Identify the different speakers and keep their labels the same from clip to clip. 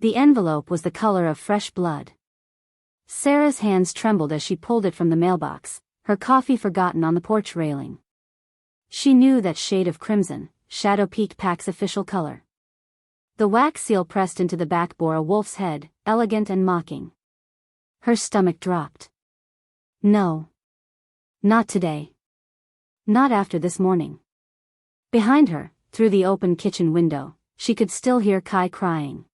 Speaker 1: The envelope was the color of fresh blood. Sarah's hands trembled as she pulled it from the mailbox, her coffee forgotten on the porch railing. She knew that shade of crimson, Shadow Peak Pack's official color. The wax seal pressed into the back bore a wolf's head, elegant and mocking. Her stomach dropped. No. Not today. Not after this morning. Behind her, through the open kitchen window, she could still hear Kai crying.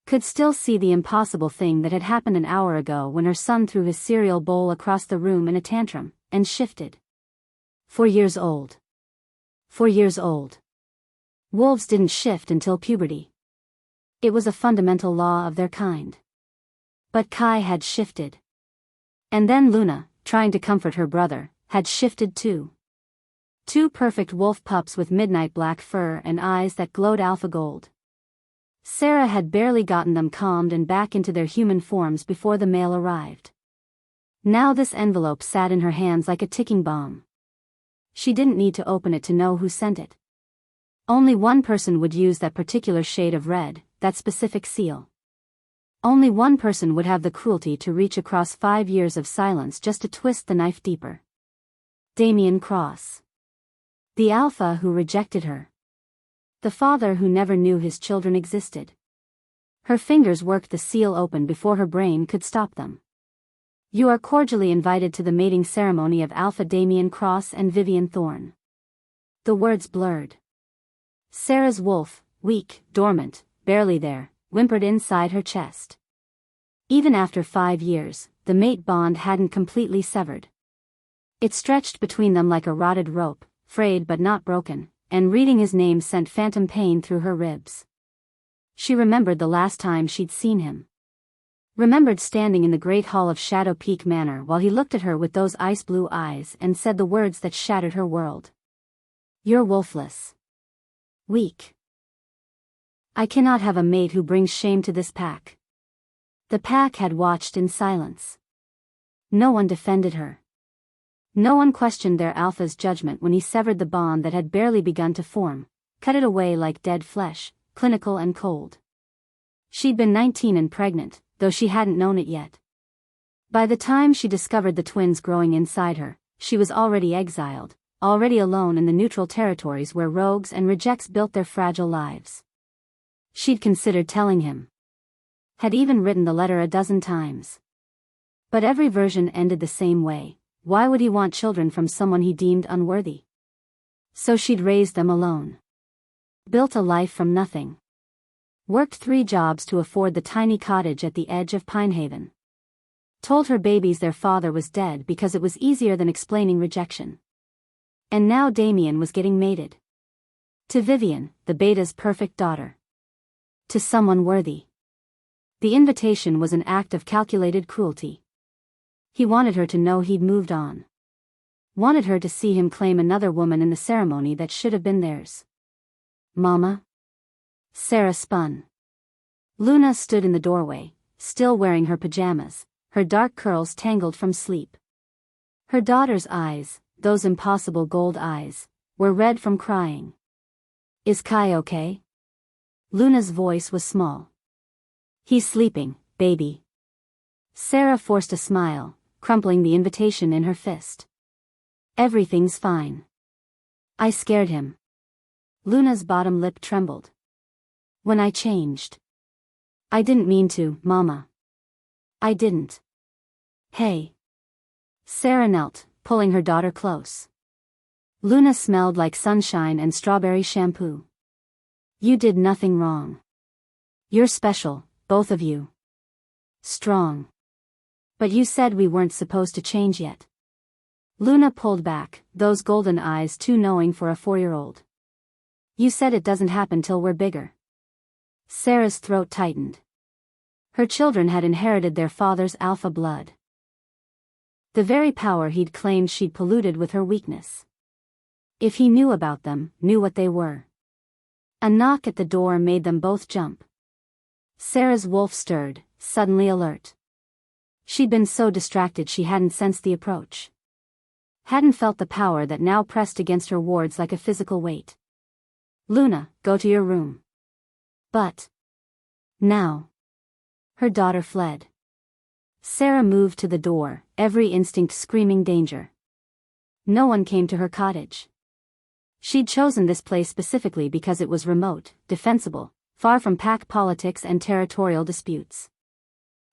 Speaker 1: Could still see the impossible thing that had happened an hour ago when her son threw his cereal bowl across the room in a tantrum, and shifted. 4 years old. 4 years old. Wolves didn't shift until puberty. It was a fundamental law of their kind. But Kai had shifted. And then Luna, trying to comfort her brother, had shifted too. 2 perfect wolf pups with midnight black fur and eyes that glowed alpha gold. Sarah had barely gotten them calmed and back into their human forms before the mail arrived. Now this envelope sat in her hands like a ticking bomb. She didn't need to open it to know who sent it. Only one person would use that particular shade of red, that specific seal. Only one person would have the cruelty to reach across 5 years of silence just to twist the knife deeper. Damien Cross. The alpha who rejected her. The father who never knew his children existed. Her fingers worked the seal open before her brain could stop them. You are cordially invited to the mating ceremony of Alpha Damien Cross and Vivian Thorne. The words blurred. Sarah's wolf, weak, dormant, barely there, whimpered inside her chest. Even after 5 years, the mate bond hadn't completely severed. It stretched between them like a rotted rope, frayed but not broken, and reading his name sent phantom pain through her ribs. She remembered the last time she'd seen him. Remembered standing in the great hall of Shadow Peak Manor while he looked at her with those ice-blue eyes and said the words that shattered her world. You're wolfless. Weak. I cannot have a mate who brings shame to this pack. The pack had watched in silence. No one defended her. No one questioned their alpha's judgment when he severed the bond that had barely begun to form, cut it away like dead flesh, clinical and cold. She'd been 19 and pregnant, though she hadn't known it yet. By the time she discovered the twins growing inside her, she was already exiled, already alone in the neutral territories where rogues and rejects built their fragile lives. She'd considered telling him. Had even written the letter a dozen times. But every version ended the same way. Why would he want children from someone he deemed unworthy? So she'd raised them alone. Built a life from nothing. Worked 3 jobs to afford the tiny cottage at the edge of Pinehaven. Told her babies their father was dead because it was easier than explaining rejection. And now Damien was getting mated. To Vivian, the beta's perfect daughter. To someone worthy. The invitation was an act of calculated cruelty. He wanted her to know he'd moved on. Wanted her to see him claim another woman in the ceremony that should have been theirs. Mama? Sarah spun. Luna stood in the doorway, still wearing her pajamas, her dark curls tangled from sleep. Her daughter's eyes, those impossible gold eyes, were red from crying. Is Kai okay? Luna's voice was small. He's sleeping, baby. Sarah forced a smile, crumpling the invitation in her fist. Everything's fine. I scared him. Luna's bottom lip trembled. When I changed. I didn't mean to, Mama. I didn't. Hey. Sarah knelt, pulling her daughter close. Luna smelled like sunshine and strawberry shampoo. You did nothing wrong. You're special, both of you. Strong. But you said we weren't supposed to change yet. Luna pulled back, those golden eyes too knowing for a 4-year-old. You said it doesn't happen till we're bigger. Sarah's throat tightened. Her children had inherited their father's alpha blood. The very power he'd claimed she'd polluted with her weakness. If he knew about them, knew what they were. A knock at the door made them both jump. Sarah's wolf stirred, suddenly alert. She'd been so distracted she hadn't sensed the approach. Hadn't felt the power that now pressed against her wards like a physical weight. Luna, go to your room. But. Now. Her daughter fled. Sarah moved to the door, every instinct screaming danger. No one came to her cottage. She'd chosen this place specifically because it was remote, defensible, far from pack politics and territorial disputes.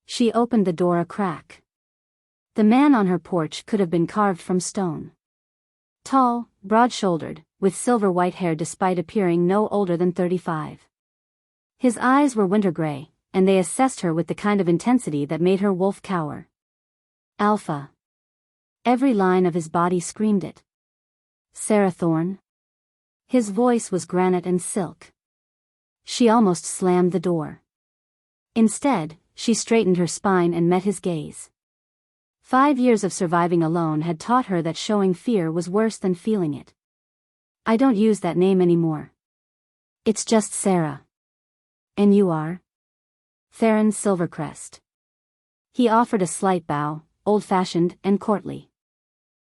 Speaker 1: She opened the door a crack. The man on her porch could have been carved from stone. Tall, broad-shouldered, with silver-white hair despite appearing no older than 35. His eyes were winter gray, and they assessed her with the kind of intensity that made her wolf cower. Alpha. Every line of his body screamed it. Sarah Thorne? His voice was granite and silk. She almost slammed the door. Instead, she straightened her spine and met his gaze. 5 years of surviving alone had taught her that showing fear was worse than feeling it. I don't use that name anymore. It's just Sarah. And you are? Theron Silvercrest. He offered a slight bow, old-fashioned and courtly.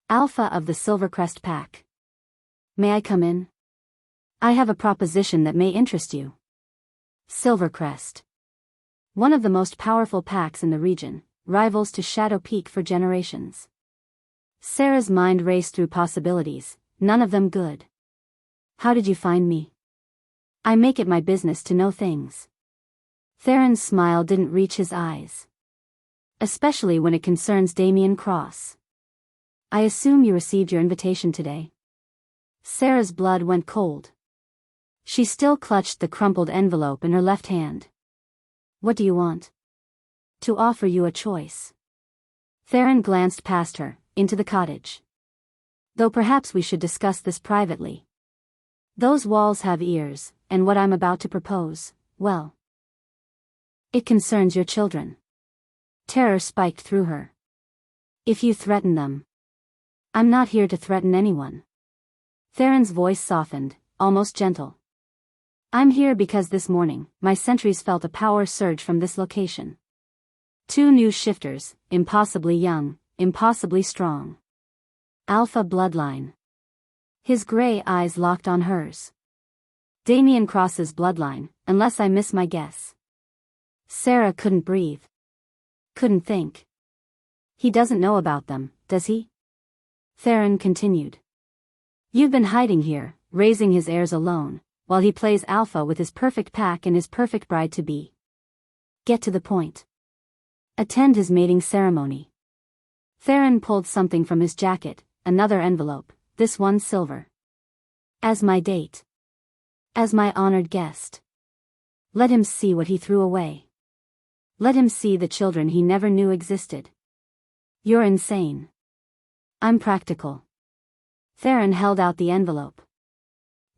Speaker 1: Alpha of the Silvercrest pack. May I come in? I have a proposition that may interest you. Silvercrest. One of the most powerful packs in the region, rivals to Shadow Peak for generations. Sarah's mind raced through possibilities, none of them good. How did you find me? I make it my business to know things. Theron's smile didn't reach his eyes. Especially when it concerns Damien Cross. I assume you received your invitation today. Sarah's blood went cold. She still clutched the crumpled envelope in her left hand. What do you want? To offer you a choice. Theron glanced past her, into the cottage. Though perhaps we should discuss this privately. Those walls have ears, and what I'm about to propose, well. It concerns your children. Terror spiked through her. If you threaten them. I'm not here to threaten anyone. Theron's voice softened, almost gentle. I'm here because this morning, my sentries felt a power surge from this location. 2 new shifters, impossibly young, impossibly strong. Alpha bloodline. His gray eyes locked on hers. Damien Cross's bloodline, unless I miss my guess. Sarah couldn't breathe. Couldn't think. He doesn't know about them, does he? Theron continued. You've been hiding here, raising his heirs alone, while he plays alpha with his perfect pack and his perfect bride-to-be. Get to the point. Attend his mating ceremony. Theron pulled something from his jacket, another envelope, this one silver. As my date. As my honored guest. Let him see what he threw away. Let him see the children he never knew existed. You're insane. I'm practical. Theron held out the envelope.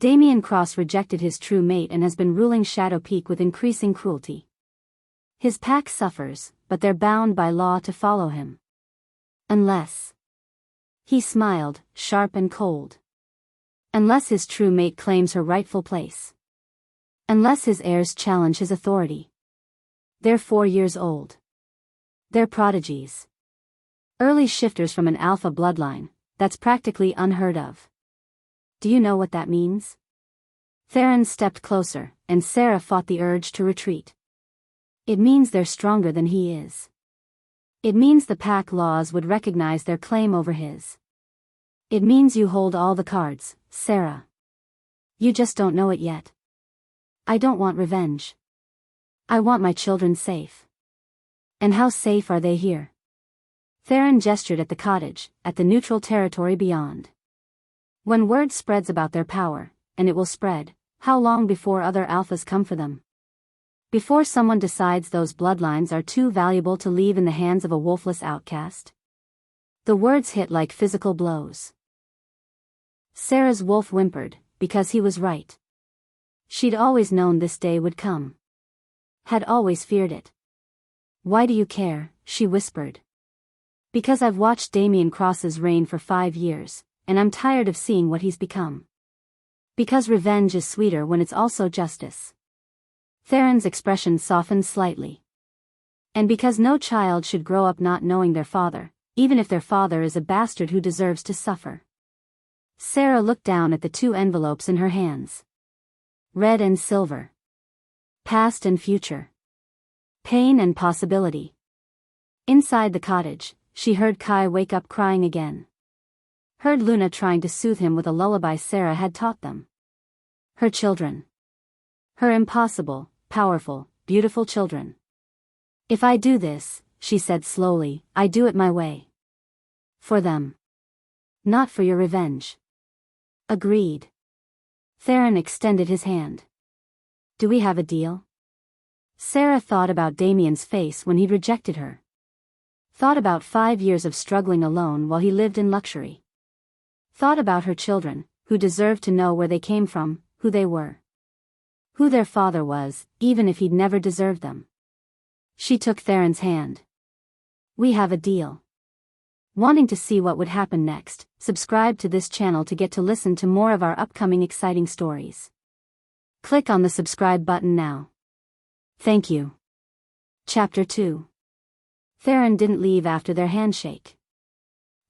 Speaker 1: Damien Cross rejected his true mate and has been ruling Shadow Peak with increasing cruelty. His pack suffers, but they're bound by law to follow him. Unless. He smiled, sharp and cold. Unless his true mate claims her rightful place. Unless his heirs challenge his authority. They're 4 years old. They're prodigies. Early shifters from an alpha bloodline, that's practically unheard of. Do you know what that means? Theron stepped closer, and Sarah fought the urge to retreat. It means they're stronger than he is. It means the pack laws would recognize their claim over his. It means you hold all the cards, Sarah. You just don't know it yet. I don't want revenge. I want my children safe. And how safe are they here? Theron gestured at the cottage, at the neutral territory beyond. When word spreads about their power, and it will spread, how long before other alphas come for them? Before someone decides those bloodlines are too valuable to leave in the hands of a wolfless outcast? The words hit like physical blows. Sarah's wolf whimpered, because he was right. She'd always known this day would come. Had always feared it. Why do you care? She whispered. Because I've watched Damien Cross's reign for 5 years, and I'm tired of seeing what he's become. Because revenge is sweeter when it's also justice. Theron's expression softened slightly. And because no child should grow up not knowing their father, even if their father is a bastard who deserves to suffer. Sarah looked down at the 2 envelopes in her hands. Red and silver. Past and future. Pain and possibility. Inside the cottage, she heard Kai wake up crying again. Heard Luna trying to soothe him with a lullaby Sarah had taught them. Her children. Her impossible, powerful, beautiful children. If I do this, she said slowly, I do it my way. For them. Not for your revenge. Agreed. Theron extended his hand. Do we have a deal? Sarah thought about Damien's face when he'd rejected her. Thought about 5 years of struggling alone while he lived in luxury. Thought about her children, who deserved to know where they came from, who they were. Who their father was, even if he'd never deserved them. She took Theron's hand. We have a deal. Wanting to see what would happen next, subscribe to this channel to get to listen to more of our upcoming exciting stories. Click on the subscribe button now. Thank you. Chapter 2. Theron didn't leave after their handshake.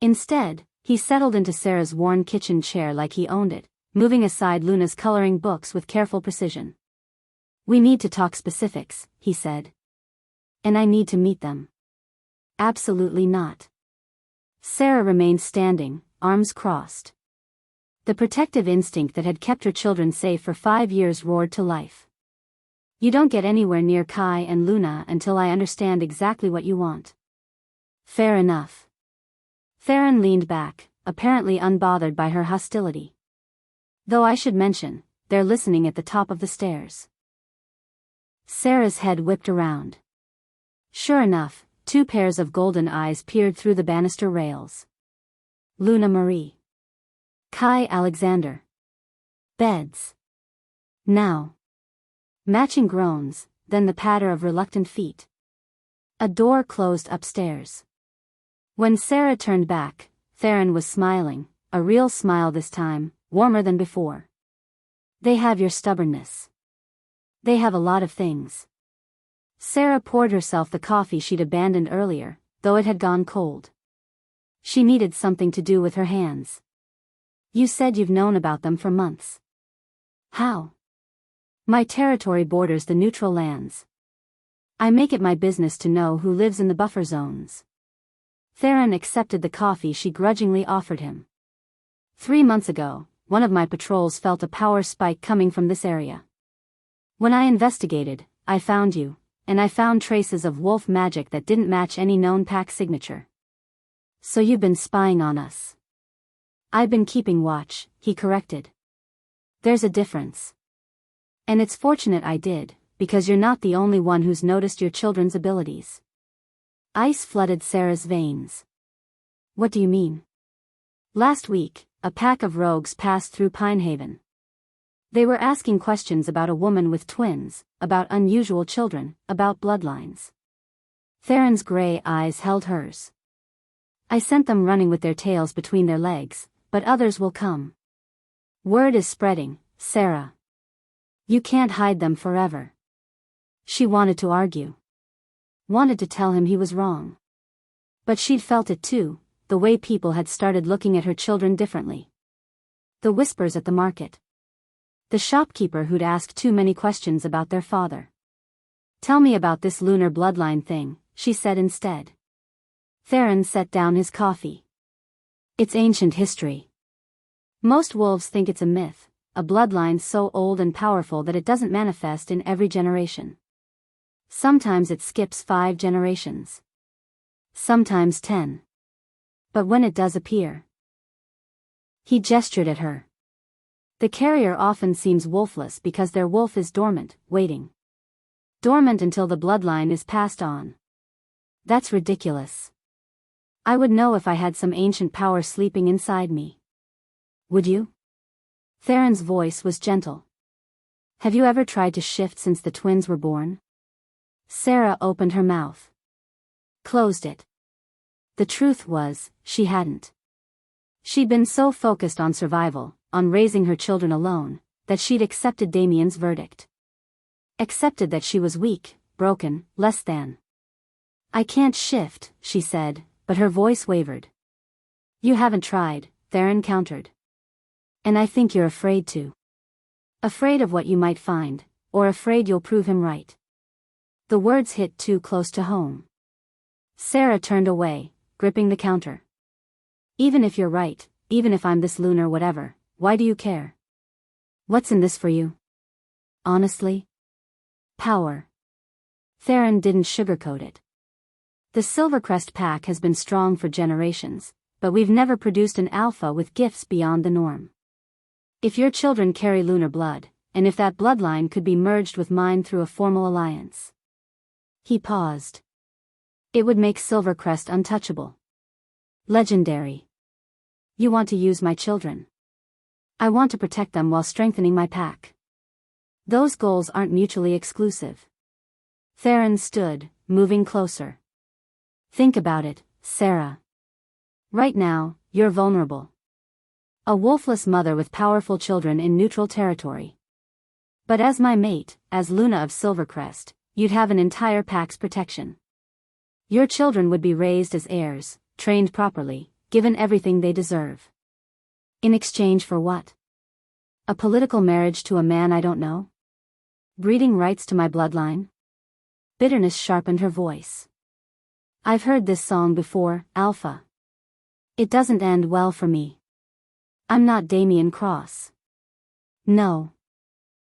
Speaker 1: Instead, he settled into Sarah's worn kitchen chair like he owned it, moving aside Luna's coloring books with careful precision. We need to talk specifics, he said. And I need to meet them. Absolutely not. Sarah remained standing, arms crossed. The protective instinct that had kept her children safe for 5 years roared to life. You don't get anywhere near Kai and Luna until I understand exactly what you want. Fair enough. Theron leaned back, apparently unbothered by her hostility. Though I should mention, they're listening at the top of the stairs. Sarah's head whipped around. Sure enough, 2 pairs of golden eyes peered through the banister rails. Luna Marie. Kai Alexander. Beds. Now. Matching groans, then the patter of reluctant feet. A door closed upstairs. When Sarah turned back, Theron was smiling, a real smile this time, warmer than before. They have your stubbornness. They have a lot of things. Sarah poured herself the coffee she'd abandoned earlier, though it had gone cold. She needed something to do with her hands. You said you've known about them for months. How? My territory borders the neutral lands. I make it my business to know who lives in the buffer zones. Theron accepted the coffee she grudgingly offered him. 3 months ago, one of my patrols felt a power spike coming from this area. When I investigated, I found you. And I found traces of wolf magic that didn't match any known pack signature. So you've been spying on us. I've been keeping watch, he corrected. There's a difference. And it's fortunate I did, because you're not the only one who's noticed your children's abilities. Ice flooded Sarah's veins. What do you mean? Last week, a pack of rogues passed through Pinehaven. They were asking questions about a woman with twins, about unusual children, about bloodlines. Theron's gray eyes held hers. I sent them running with their tails between their legs, but others will come. Word is spreading, Sarah. You can't hide them forever. She wanted to argue. Wanted to tell him he was wrong. But she'd felt it too, the way people had started looking at her children differently. The whispers at the market. The shopkeeper who'd asked too many questions about their father. Tell me about this lunar bloodline thing, she said instead. Theron set down his coffee. It's ancient history. Most wolves think it's a myth, a bloodline so old and powerful that it doesn't manifest in every generation. Sometimes it skips 5 generations. Sometimes 10. But when it does appear. He gestured at her. The carrier often seems wolfless because their wolf is dormant, waiting. Dormant until the bloodline is passed on. That's ridiculous. I would know if I had some ancient power sleeping inside me. Would you? Theron's voice was gentle. Have you ever tried to shift since the twins were born? Sarah opened her mouth. Closed it. The truth was, she hadn't. She'd been so focused on survival, on raising her children alone, that she'd accepted Damien's verdict. Accepted that she was weak, broken, less than. I can't shift, she said, but her voice wavered. You haven't tried, Theron countered. And I think you're afraid to. Afraid of what you might find, or afraid you'll prove him right. The words hit too close to home. Sarah turned away, gripping the counter. Even if you're right, even if I'm this lunar whatever, why do you care? What's in this for you? Honestly? Power. Theron didn't sugarcoat it. The Silvercrest pack has been strong for generations, but we've never produced an alpha with gifts beyond the norm. If your children carry lunar blood, and if that bloodline could be merged with mine through a formal alliance. He paused. It would make Silvercrest untouchable. Legendary. You want to use my children. I want to protect them while strengthening my pack. Those goals aren't mutually exclusive. Theron stood, moving closer. Think about it, Sarah. Right now, you're vulnerable. A wolfless mother with powerful children in neutral territory. But as my mate, as Luna of Silvercrest, you'd have an entire pack's protection. Your children would be raised as heirs, trained properly, given everything they deserve. In exchange for what? A political marriage to a man I don't know? Breeding rights to my bloodline? Bitterness sharpened her voice. I've heard this song before, Alpha. It doesn't end well for me. I'm not Damien Cross. No.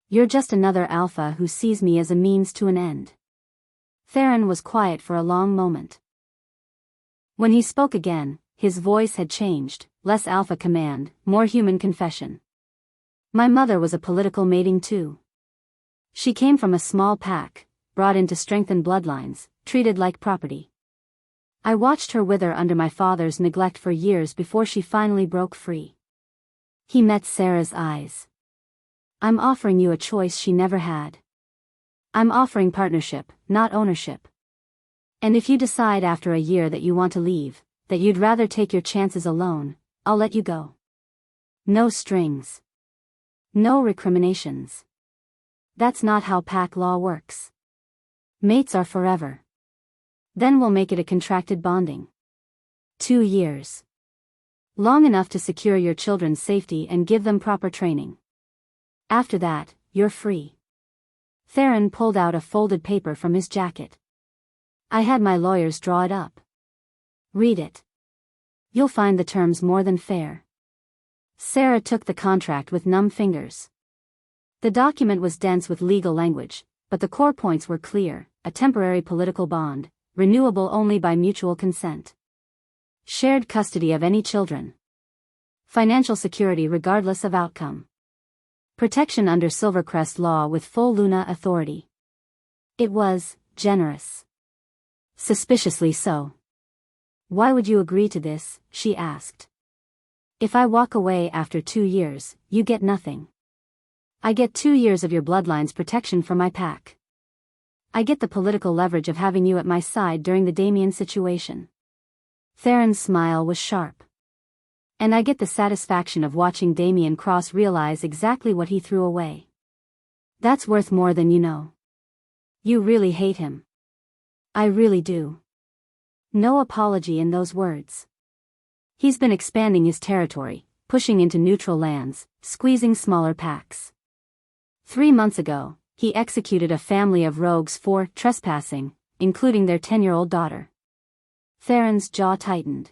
Speaker 1: You're just another Alpha who sees me as a means to an end. Theron was quiet for a long moment. When he spoke again, his voice had changed, less Alpha command, more human confession. My mother was a political mating too. She came from a small pack, brought in to strengthen bloodlines, treated like property. I watched her wither under my father's neglect for years before she finally broke free. He met Sarah's eyes. I'm offering you a choice she never had. I'm offering partnership, not ownership. And if you decide after a year that you want to leave, that you'd rather take your chances alone, I'll let you go. No strings. No recriminations. That's not how pack law works. Mates are forever. Then we'll make it a contracted bonding. 2 years. Long enough to secure your children's safety and give them proper training. After that, you're free. Theron pulled out a folded paper from his jacket. I had my lawyers draw it up. Read it. You'll find the terms more than fair. Sarah took the contract with numb fingers. The document was dense with legal language, but the core points were clear: a temporary political bond, renewable only by mutual consent. Shared custody of any children. Financial security regardless of outcome. Protection under Silvercrest law with full Luna authority. It was generous. Suspiciously so. Why would you agree to this? She asked. If I walk away after 2 years, you get nothing. I get 2 years of your bloodline's protection from my pack. I get the political leverage of having you at my side during the Damien situation. Theron's smile was sharp. And I get the satisfaction of watching Damien Cross realize exactly what he threw away. That's worth more than you know. You really hate him. I really do. No apology in those words. He's been expanding his territory, pushing into neutral lands, squeezing smaller packs. 3 months ago, he executed a family of rogues for trespassing, including their 10-year-old daughter. Theron's jaw tightened.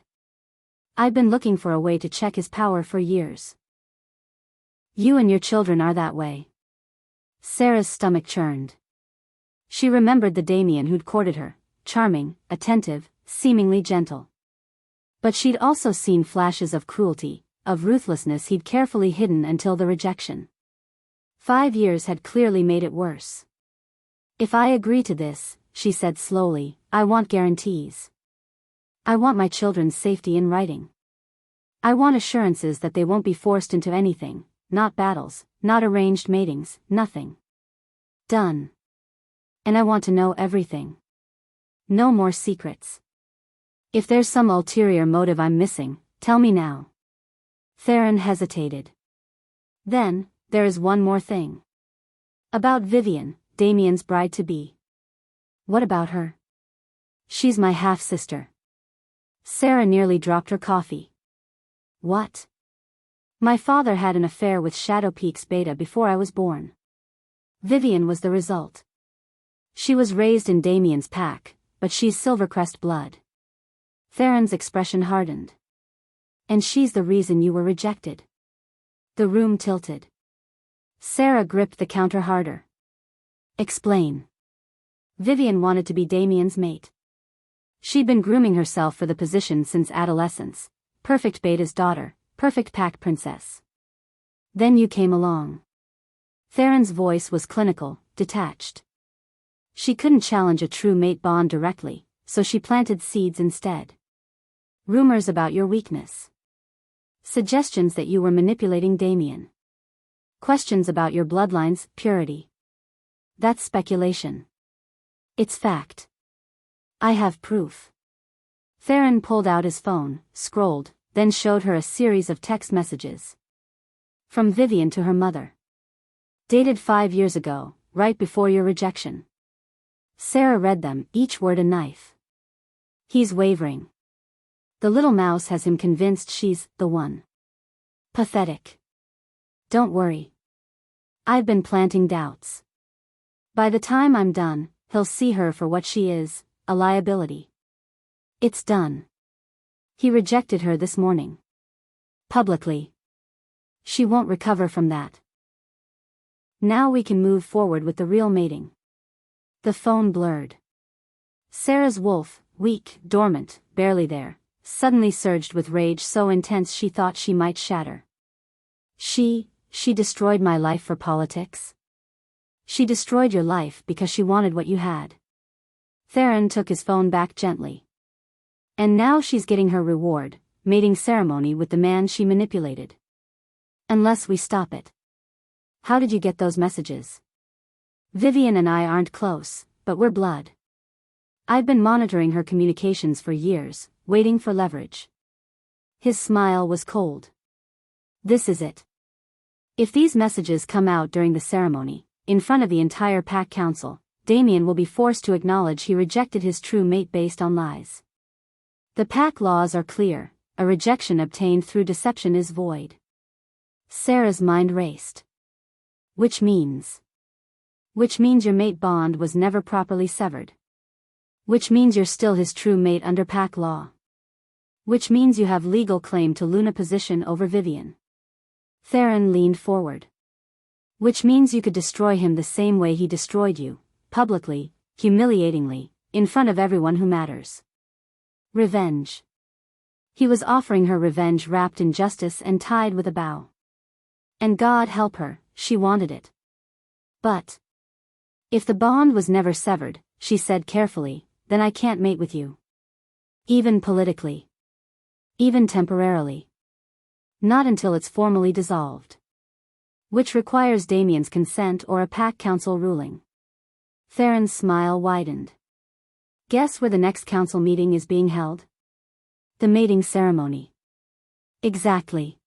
Speaker 1: I've been looking for a way to check his power for years. You and your children are that way. Sarah's stomach churned. She remembered the Damien who'd courted her, charming, attentive, seemingly gentle. But she'd also seen flashes of cruelty, of ruthlessness he'd carefully hidden until the rejection. 5 years had clearly made it worse. If I agree to this, she said slowly, I want guarantees. I want my children's safety in writing. I want assurances that they won't be forced into anything, not battles, not arranged matings, nothing. Done. And I want to know everything. No more secrets. If there's some ulterior motive I'm missing, tell me now. Theron hesitated. Then, there is one more thing. About Vivian, Damien's bride-to-be. What about her? She's my half-sister. Sarah nearly dropped her coffee. What? My father had an affair with Shadow Peak's beta before I was born. Vivian was the result. She was raised in Damien's pack, but she's Silvercrest blood. Theron's expression hardened. And she's the reason you were rejected. The room tilted. Sarah gripped the counter harder. Explain. Vivian wanted to be Damien's mate. She'd been grooming herself for the position since adolescence. Perfect Beta's daughter, perfect pack princess. Then you came along. Theron's voice was clinical, detached. She couldn't challenge a true mate bond directly, so she planted seeds instead. Rumors about your weakness. Suggestions that you were manipulating Damien. Questions about your bloodline's purity. That's speculation. It's fact. I have proof. Theron pulled out his phone, scrolled, then showed her a series of text messages. From Vivian to her mother. Dated 5 years ago, right before your rejection. Sarah read them, each word a knife. He's wavering. The little mouse has him convinced she's the one. Pathetic. Don't worry. I've been planting doubts. By the time I'm done, he'll see her for what she is, a liability. It's done. He rejected her this morning. Publicly. She won't recover from that. Now we can move forward with the real mating. The phone blurred. Sarah's wolf, weak, dormant, barely there, suddenly surged with rage so intense she thought she might shatter. She destroyed my life for politics? She destroyed your life because she wanted what you had. Theron took his phone back gently. And now she's getting her reward, mating ceremony with the man she manipulated. Unless we stop it. How did you get those messages? Vivian and I aren't close, but we're blood. I've been monitoring her communications for years, waiting for leverage. His smile was cold. This is it. If these messages come out during the ceremony, in front of the entire pack council, Damien will be forced to acknowledge he rejected his true mate based on lies. The pack laws are clear, a rejection obtained through deception is void. Sarah's mind raced. Which means your mate bond was never properly severed. Which means you're still his true mate under pack law. Which means you have legal claim to Luna position over Vivian. Theron leaned forward. Which means you could destroy him the same way he destroyed you, publicly, humiliatingly, in front of everyone who matters. Revenge. He was offering her revenge wrapped in justice and tied with a bow. And God help her, she wanted it. But if the bond was never severed, she said carefully, then I can't mate with you. Even politically. Even temporarily. Not until it's formally dissolved. Which requires Damien's consent or a pack council ruling. Theron's smile widened. Guess where the next council meeting is being held? The mating ceremony. Exactly.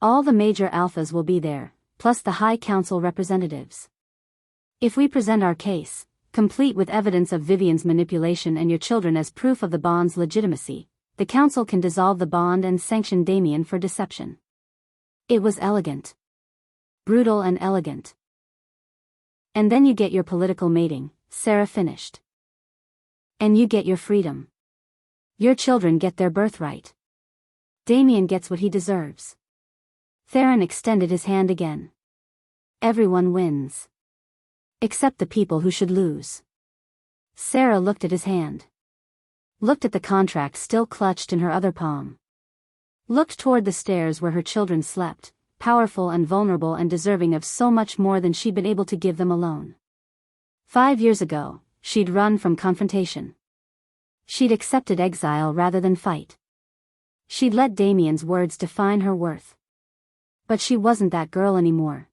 Speaker 1: All the major alphas will be there, plus the High Council representatives. If we present our case, complete with evidence of Vivian's manipulation and your children as proof of the bond's legitimacy, the council can dissolve the bond and sanction Damien for deception. It was elegant. Brutal and elegant. And then you get your political mating, Sarah finished. And you get your freedom. Your children get their birthright. Damien gets what he deserves. Theron extended his hand again. Everyone wins. Except the people who should lose. Sarah looked at his hand. Looked at the contract still clutched in her other palm. Looked toward the stairs where her children slept, powerful and vulnerable and deserving of so much more than she'd been able to give them alone. 5 years ago, she'd run from confrontation. She'd accepted exile rather than fight. She'd let Damien's words define her worth. But she wasn't that girl anymore.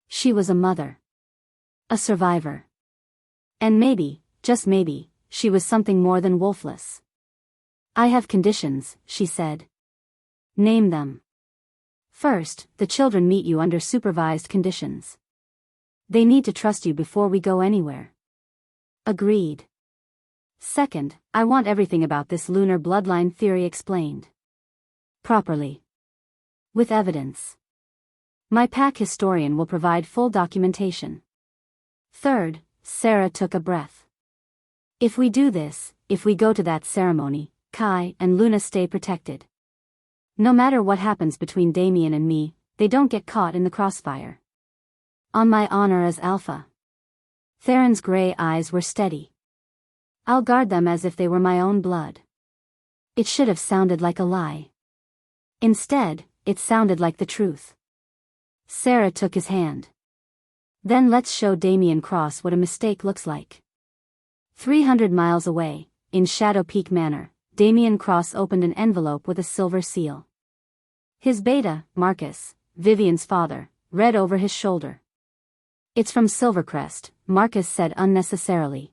Speaker 1: She was a mother. A survivor. And maybe, just maybe, she was something more than wolfless. I have conditions, she said. Name them. First, the children meet you under supervised conditions. They need to trust you before we go anywhere. Agreed. Second, I want everything about this lunar bloodline theory explained. Properly. With evidence. My pack historian will provide full documentation. Third, Sarah took a breath. If we do this, if we go to that ceremony, Kai and Luna stay protected. No matter what happens between Damien and me, they don't get caught in the crossfire. On my honor as Alpha. Theron's gray eyes were steady. I'll guard them as if they were my own blood. It should have sounded like a lie. Instead, it sounded like the truth. Sarah took his hand. Then let's show Damien Cross what a mistake looks like. 300 miles away, in Shadow Peak Manor, Damien Cross opened an envelope with a silver seal. His beta, Marcus, Vivian's father, read over his shoulder. It's from Silvercrest, Marcus said unnecessarily.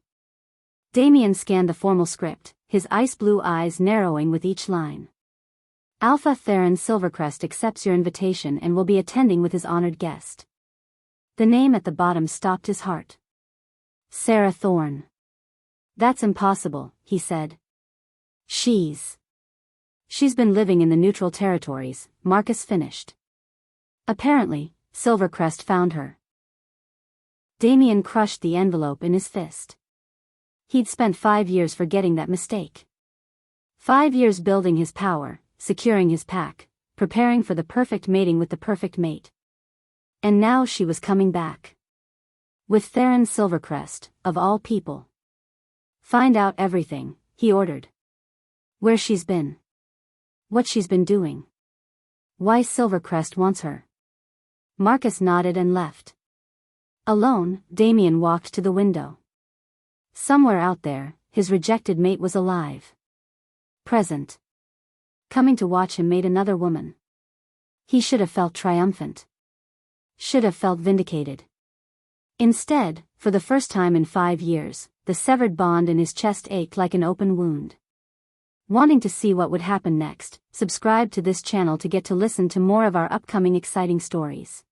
Speaker 1: Damien scanned the formal script, his ice-blue eyes narrowing with each line. Alpha Theron Silvercrest accepts your invitation and will be attending with his honored guest. The name at the bottom stopped his heart. Sarah Thorne. That's impossible, he said. She's been living in the neutral territories, Marcus finished. Apparently, Silvercrest found her. Damien crushed the envelope in his fist. He'd spent 5 years forgetting that mistake. 5 years building his power, securing his pack, preparing for the perfect mating with the perfect mate. And now she was coming back. With Theron Silvercrest, of all people. Find out everything, he ordered. Where she's been. What she's been doing. Why Silvercrest wants her. Marcus nodded and left. Alone, Damien walked to the window. Somewhere out there, his rejected mate was alive. Present. Coming to watch him mate another woman. He should have felt triumphant. Should have felt vindicated. Instead, for the first time in 5 years, the severed bond in his chest ached like an open wound. Wanting to see what would happen next, subscribe to this channel to get to listen to more of our upcoming exciting stories.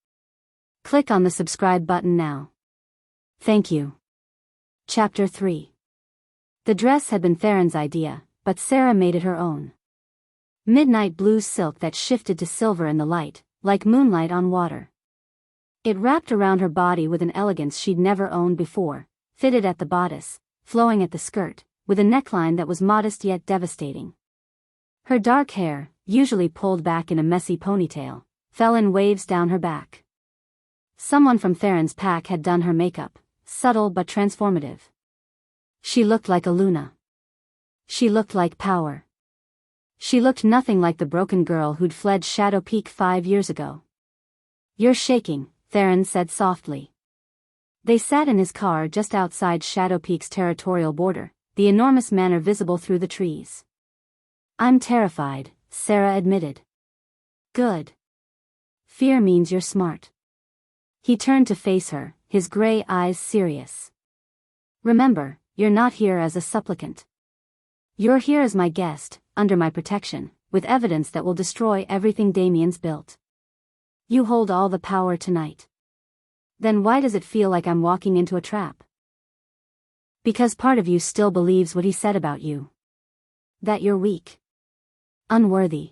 Speaker 1: Click on the subscribe button now. Thank you. Chapter 3. The dress had been Theron's idea, but Sarah made it her own. Midnight blue silk that shifted to silver in the light, like moonlight on water. It wrapped around her body with an elegance she'd never owned before, fitted at the bodice, flowing at the skirt, with a neckline that was modest yet devastating. Her dark hair, usually pulled back in a messy ponytail, fell in waves down her back. Someone from Theron's pack had done her makeup, subtle but transformative. She looked like a Luna. She looked like power. She looked nothing like the broken girl who'd fled Shadow Peak 5 years ago. You're shaking, Theron said softly. They sat in his car just outside Shadow Peak's territorial border, the enormous manor visible through the trees. I'm terrified, Sarah admitted. Good. Fear means you're smart. He turned to face her, his gray eyes serious. Remember, you're not here as a supplicant. You're here as my guest, under my protection, with evidence that will destroy everything Damien's built. You hold all the power tonight. Then why does it feel like I'm walking into a trap? Because part of you still believes what he said about you. That you're weak. Unworthy.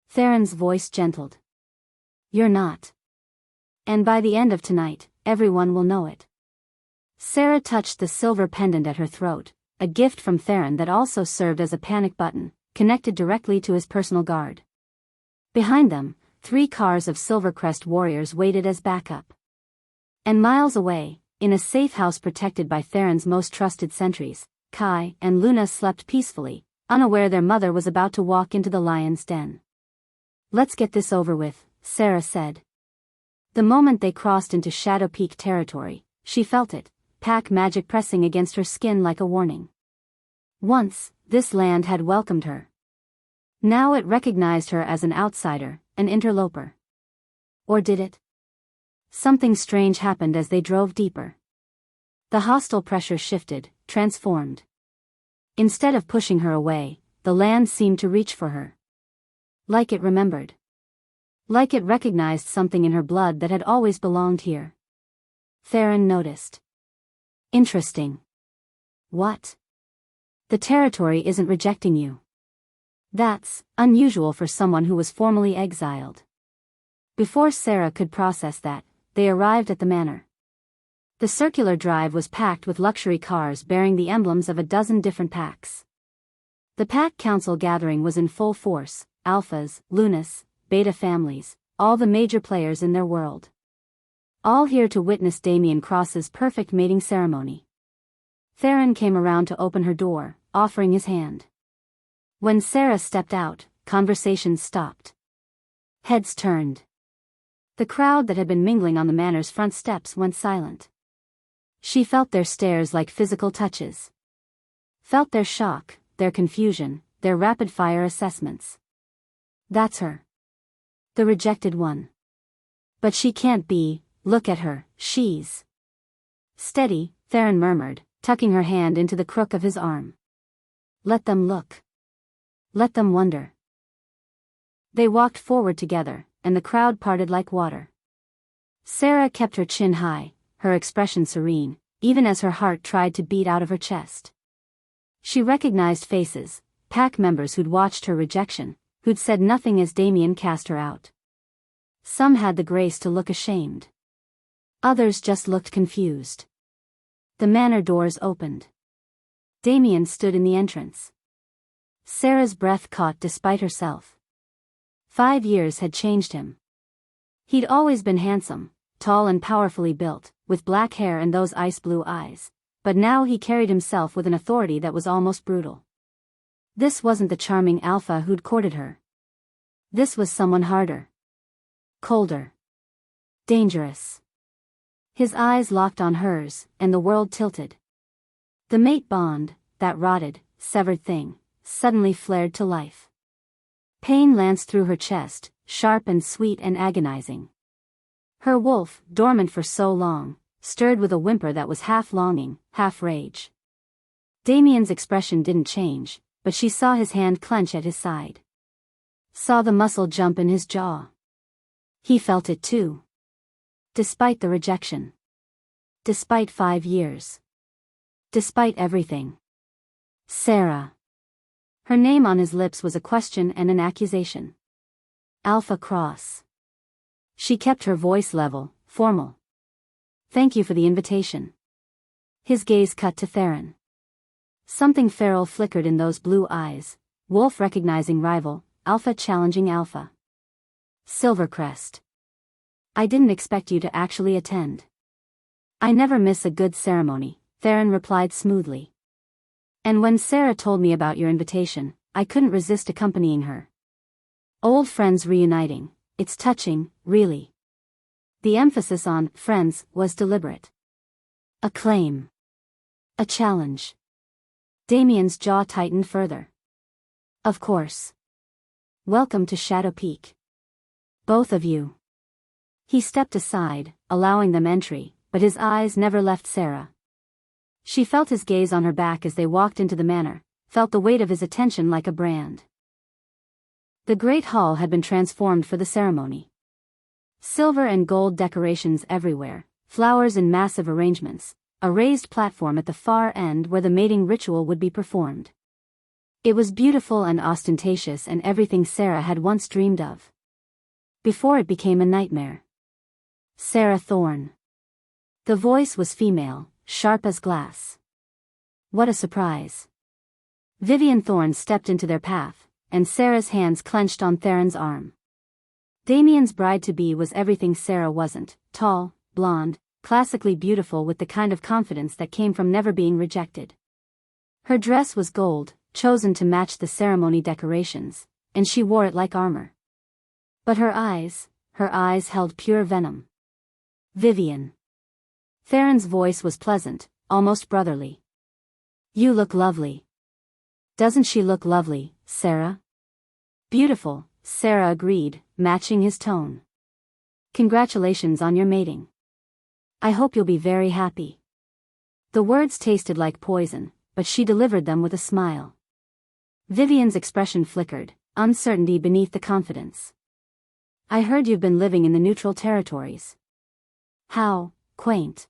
Speaker 1: Theron's voice gentled. You're not. And by the end of tonight, everyone will know it. Sarah touched the silver pendant at her throat, a gift from Theron that also served as a panic button, connected directly to his personal guard. Behind them, 3 cars of Silvercrest warriors waited as backup. And miles away, in a safe house protected by Theron's most trusted sentries, Kai and Luna slept peacefully, unaware their mother was about to walk into the lion's den. Let's get this over with, Sarah said. The moment they crossed into Shadow Peak territory, she felt it, pack magic pressing against her skin like a warning. Once, this land had welcomed her. Now it recognized her as an outsider, an interloper. Or did it? Something strange happened as they drove deeper. The hostile pressure shifted, transformed. Instead of pushing her away, the land seemed to reach for her. Like it remembered. Like it recognized something in her blood that had always belonged here. Theron noticed. Interesting. What? The territory isn't rejecting you. That's unusual for someone who was formally exiled. Before Sarah could process that, they arrived at the manor. The circular drive was packed with luxury cars bearing the emblems of a dozen different packs. The pack council gathering was in full force: alphas, lunas, beta families, all the major players in their world. All here to witness Damien Cross's perfect mating ceremony. Theron came around to open her door, offering his hand. When Sarah stepped out, conversations stopped. Heads turned. The crowd that had been mingling on the manor's front steps went silent. She felt their stares like physical touches. Felt their shock, their confusion, their rapid-fire assessments. That's her. The rejected one. But she can't be, look at her, she's. Steady, Theron murmured, tucking her hand into the crook of his arm. Let them look. Let them wonder. They walked forward together, and the crowd parted like water. Sarah kept her chin high, her expression serene, even as her heart tried to beat out of her chest. She recognized faces, pack members who'd watched her rejection, who'd said nothing as Damien cast her out. Some had the grace to look ashamed. Others just looked confused. The manor doors opened. Damien stood in the entrance. Sarah's breath caught despite herself. 5 years had changed him. He'd always been handsome, tall and powerfully built, with black hair and those ice-blue eyes, but now he carried himself with an authority that was almost brutal. This wasn't the charming alpha who'd courted her. This was someone harder. Colder. Dangerous. His eyes locked on hers, and the world tilted. The mate bond, that rotted, severed thing, suddenly flared to life. Pain lanced through her chest, sharp and sweet and agonizing. Her wolf, dormant for so long, stirred with a whimper that was half longing, half rage. Damien's expression didn't change, but she saw his hand clench at his side. Saw the muscle jump in his jaw. He felt it too. Despite the rejection. Despite 5 years. Despite everything. Sarah. Her name on his lips was a question and an accusation. Alpha Cross. She kept her voice level, formal. Thank you for the invitation. His gaze cut to Theron. Something feral flickered in those blue eyes, wolf recognizing rival, alpha challenging alpha. Silvercrest. I didn't expect you to actually attend. I never miss a good ceremony, Theron replied smoothly. And when Sarah told me about your invitation, I couldn't resist accompanying her. Old friends reuniting, it's touching, really. The emphasis on friends was deliberate. A claim. A challenge. Damien's jaw tightened further. Of course. Welcome to Shadow Peak. Both of you. He stepped aside, allowing them entry, but his eyes never left Sarah. She felt his gaze on her back as they walked into the manor, felt the weight of his attention like a brand. The great hall had been transformed for the ceremony. Silver and gold decorations everywhere, flowers in massive arrangements, a raised platform at the far end where the mating ritual would be performed. It was beautiful and ostentatious and everything Sarah had once dreamed of. Before it became a nightmare. Sarah Thorne. The voice was female, sharp as glass. What a surprise. Vivian Thorne stepped into their path, and Sarah's hands clenched on Theron's arm. Damien's bride-to-be was everything Sarah wasn't: tall, blonde, classically beautiful with the kind of confidence that came from never being rejected. Her dress was gold, chosen to match the ceremony decorations, and she wore it like armor. But her eyes held pure venom. Vivian. Theron's voice was pleasant, almost brotherly. You look lovely. Doesn't she look lovely, Sarah? Beautiful, Sarah agreed, matching his tone. Congratulations on your mating. I hope you'll be very happy. The words tasted like poison, but she delivered them with a smile. Vivian's expression flickered, uncertainty beneath the confidence. I heard you've been living in the neutral territories. How quaint.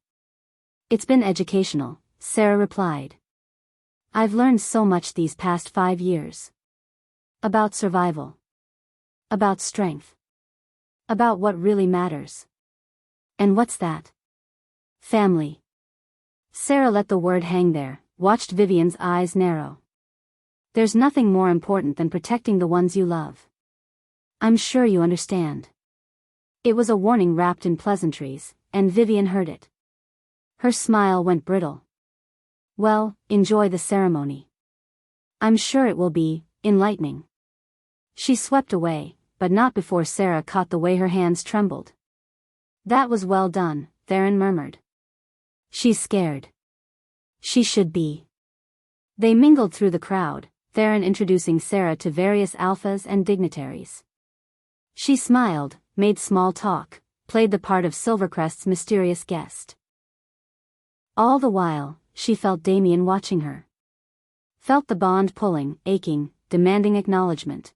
Speaker 1: It's been educational, Sarah replied. I've learned so much these past 5 years. About survival. About strength. About what really matters. And what's that? Family. Sarah let the word hang there, watched Vivian's eyes narrow. There's nothing more important than protecting the ones you love. I'm sure you understand. It was a warning wrapped in pleasantries, and Vivian heard it. Her smile went brittle. Well, enjoy the ceremony. I'm sure it will be enlightening. She swept away, but not before Sarah caught the way her hands trembled. That was well done, Theron murmured. She's scared. She should be. They mingled through the crowd, Theron introducing Sarah to various alphas and dignitaries. She smiled, made small talk, played the part of Silvercrest's mysterious guest. All the while, she felt Damien watching her. Felt the bond pulling, aching, demanding acknowledgement.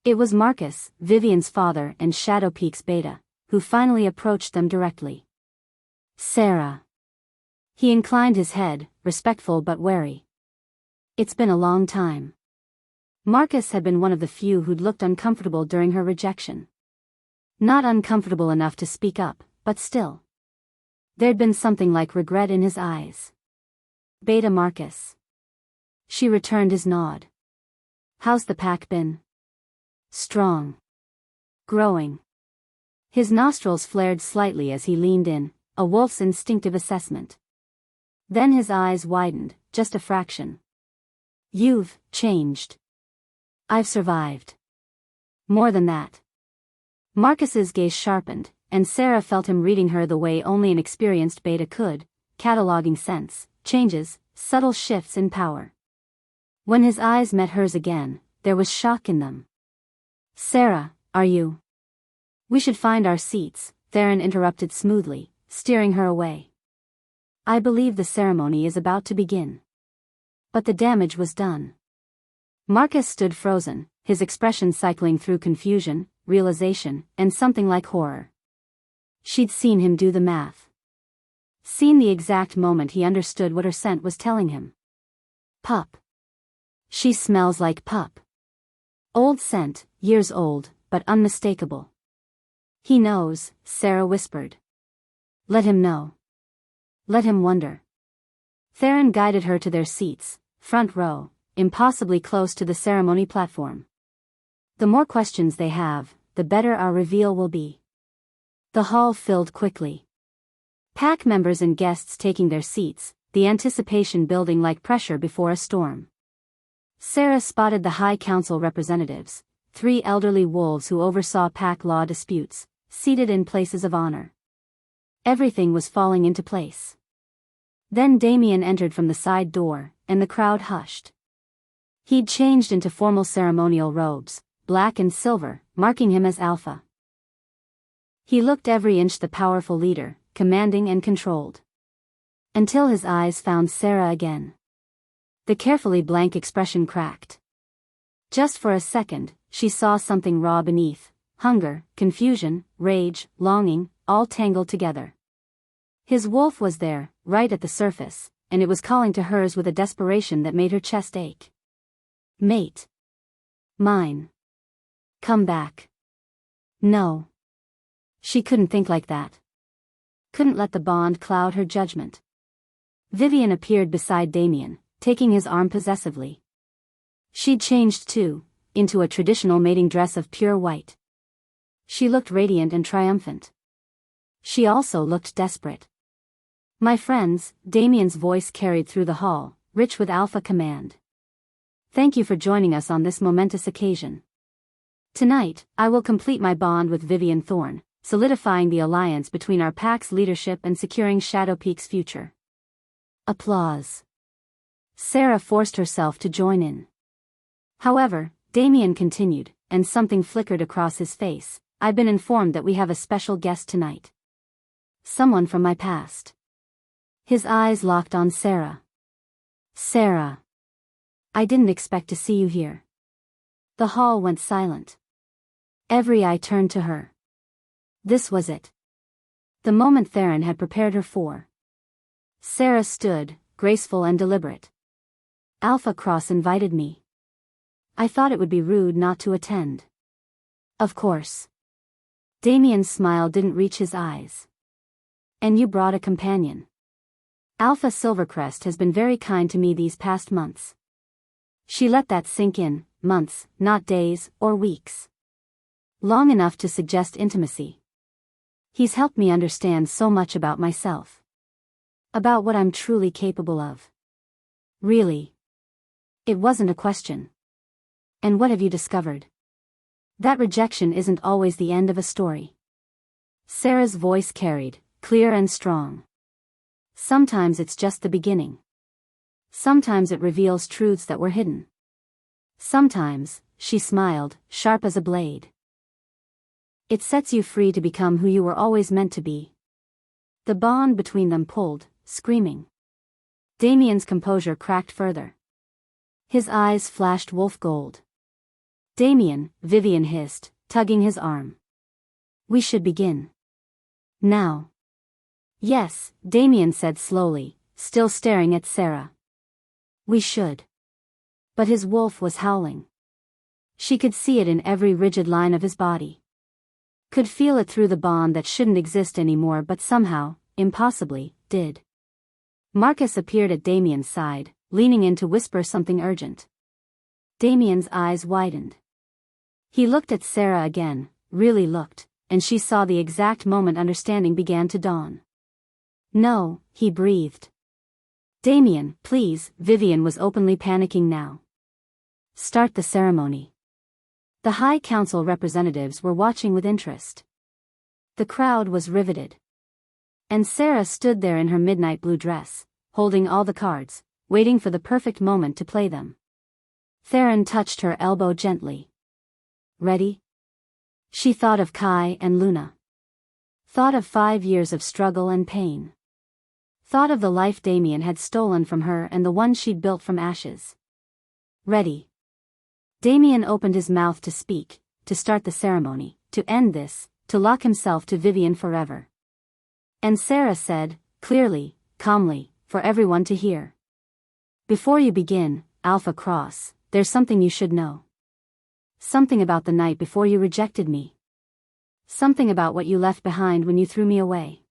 Speaker 1: It was Marcus, Vivian's father and Shadow Peak's beta, who finally approached them directly. Sarah. He inclined his head, respectful but wary. It's been a long time. Marcus had been one of the few who'd looked uncomfortable during her rejection. Not uncomfortable enough to speak up, but still. There'd been something like regret in his eyes. Beta Marcus. She returned his nod. How's the pack been? Strong. Growing. His nostrils flared slightly as he leaned in, a wolf's instinctive assessment. Then his eyes widened, just a fraction. You've changed. I've survived. More than that. Marcus's gaze sharpened, and Sarah felt him reading her the way only an experienced beta could, cataloging sense, changes, subtle shifts in power. When his eyes met hers again, there was shock in them. Sarah, are you? We should find our seats, Theron interrupted smoothly, steering her away. I believe the ceremony is about to begin. But the damage was done. Marcus stood frozen, his expression cycling through confusion, realization, and something like horror. She'd seen him do the math. Seen the exact moment he understood what her scent was telling him. Pup. She smells like pup. Old scent, years old, but unmistakable. He knows, Sarah whispered. Let him know. Let him wonder. Theron guided her to their seats, front row, impossibly close to the ceremony platform. The more questions they have, the better our reveal will be. The hall filled quickly. Pack members and guests taking their seats, the anticipation building like pressure before a storm. Sarah spotted the High Council representatives, 3 elderly wolves who oversaw pack law disputes, seated in places of honor. Everything was falling into place. Then Damien entered from the side door, and the crowd hushed. He'd changed into formal ceremonial robes, black and silver, marking him as Alpha. He looked every inch the powerful leader, commanding and controlled. Until his eyes found Sarah again. The carefully blank expression cracked. Just for a second, she saw something raw beneath, hunger, confusion, rage, longing, all tangled together. His wolf was there, right at the surface, and it was calling to hers with a desperation that made her chest ache. Mate. Mine. Come back. No. She couldn't think like that. Couldn't let the bond cloud her judgment. Vivian appeared beside Damien, taking his arm possessively. She'd changed too, into a traditional mating dress of pure white. She looked radiant and triumphant. She also looked desperate. My friends, Damien's voice carried through the hall, rich with alpha command. Thank you for joining us on this momentous occasion. Tonight, I will complete my bond with Vivian Thorne, solidifying the alliance between our pack's leadership and securing Shadow Peak's future. Applause. Sarah forced herself to join in. However, Damien continued, and something flickered across his face. I've been informed that we have a special guest tonight. Someone from my past. His eyes locked on Sarah. Sarah. I didn't expect to see you here. The hall went silent. Every eye turned to her. This was it. The moment Theron had prepared her for. Sarah stood, graceful and deliberate. Alpha Cross invited me. I thought it would be rude not to attend. Of course. Damien's smile didn't reach his eyes. And you brought a companion. Alpha Silvercrest has been very kind to me these past months. She let that sink in, months, not days or weeks. Long enough to suggest intimacy. He's helped me understand so much about myself. About what I'm truly capable of. Really. It wasn't a question. And what have you discovered? That rejection isn't always the end of a story. Sarah's voice carried, clear and strong. Sometimes it's just the beginning. Sometimes it reveals truths that were hidden. Sometimes, she smiled, sharp as a blade. It sets you free to become who you were always meant to be. The bond between them pulled, screaming. Damien's composure cracked further. His eyes flashed wolf gold. Damien, Vivian hissed, tugging his arm. We should begin. Now. Yes, Damien said slowly, still staring at Sarah. We should. But his wolf was howling. She could see it in every rigid line of his body. Could feel it through the bond that shouldn't exist anymore but somehow, impossibly, did. Marcus appeared at Damien's side, leaning in to whisper something urgent. Damien's eyes widened. He looked at Sarah again, really looked, and she saw the exact moment understanding began to dawn. No, he breathed. Damien, please, Vivian was openly panicking now. Start the ceremony. The High Council representatives were watching with interest. The crowd was riveted. And Sarah stood there in her midnight blue dress, holding all the cards, waiting for the perfect moment to play them. Theron touched her elbow gently. Ready? She thought of Kai and Luna. Thought of 5 years of struggle and pain. Thought of the life Damien had stolen from her and the one she'd built from ashes. Ready. Damien opened his mouth to speak, to start the ceremony, to end this, to lock himself to Vivian forever. And Sarah said, clearly, calmly, for everyone to hear. Before you begin, Alpha Cross, there's something you should know. Something about the night before you rejected me. Something about what you left behind when you threw me away.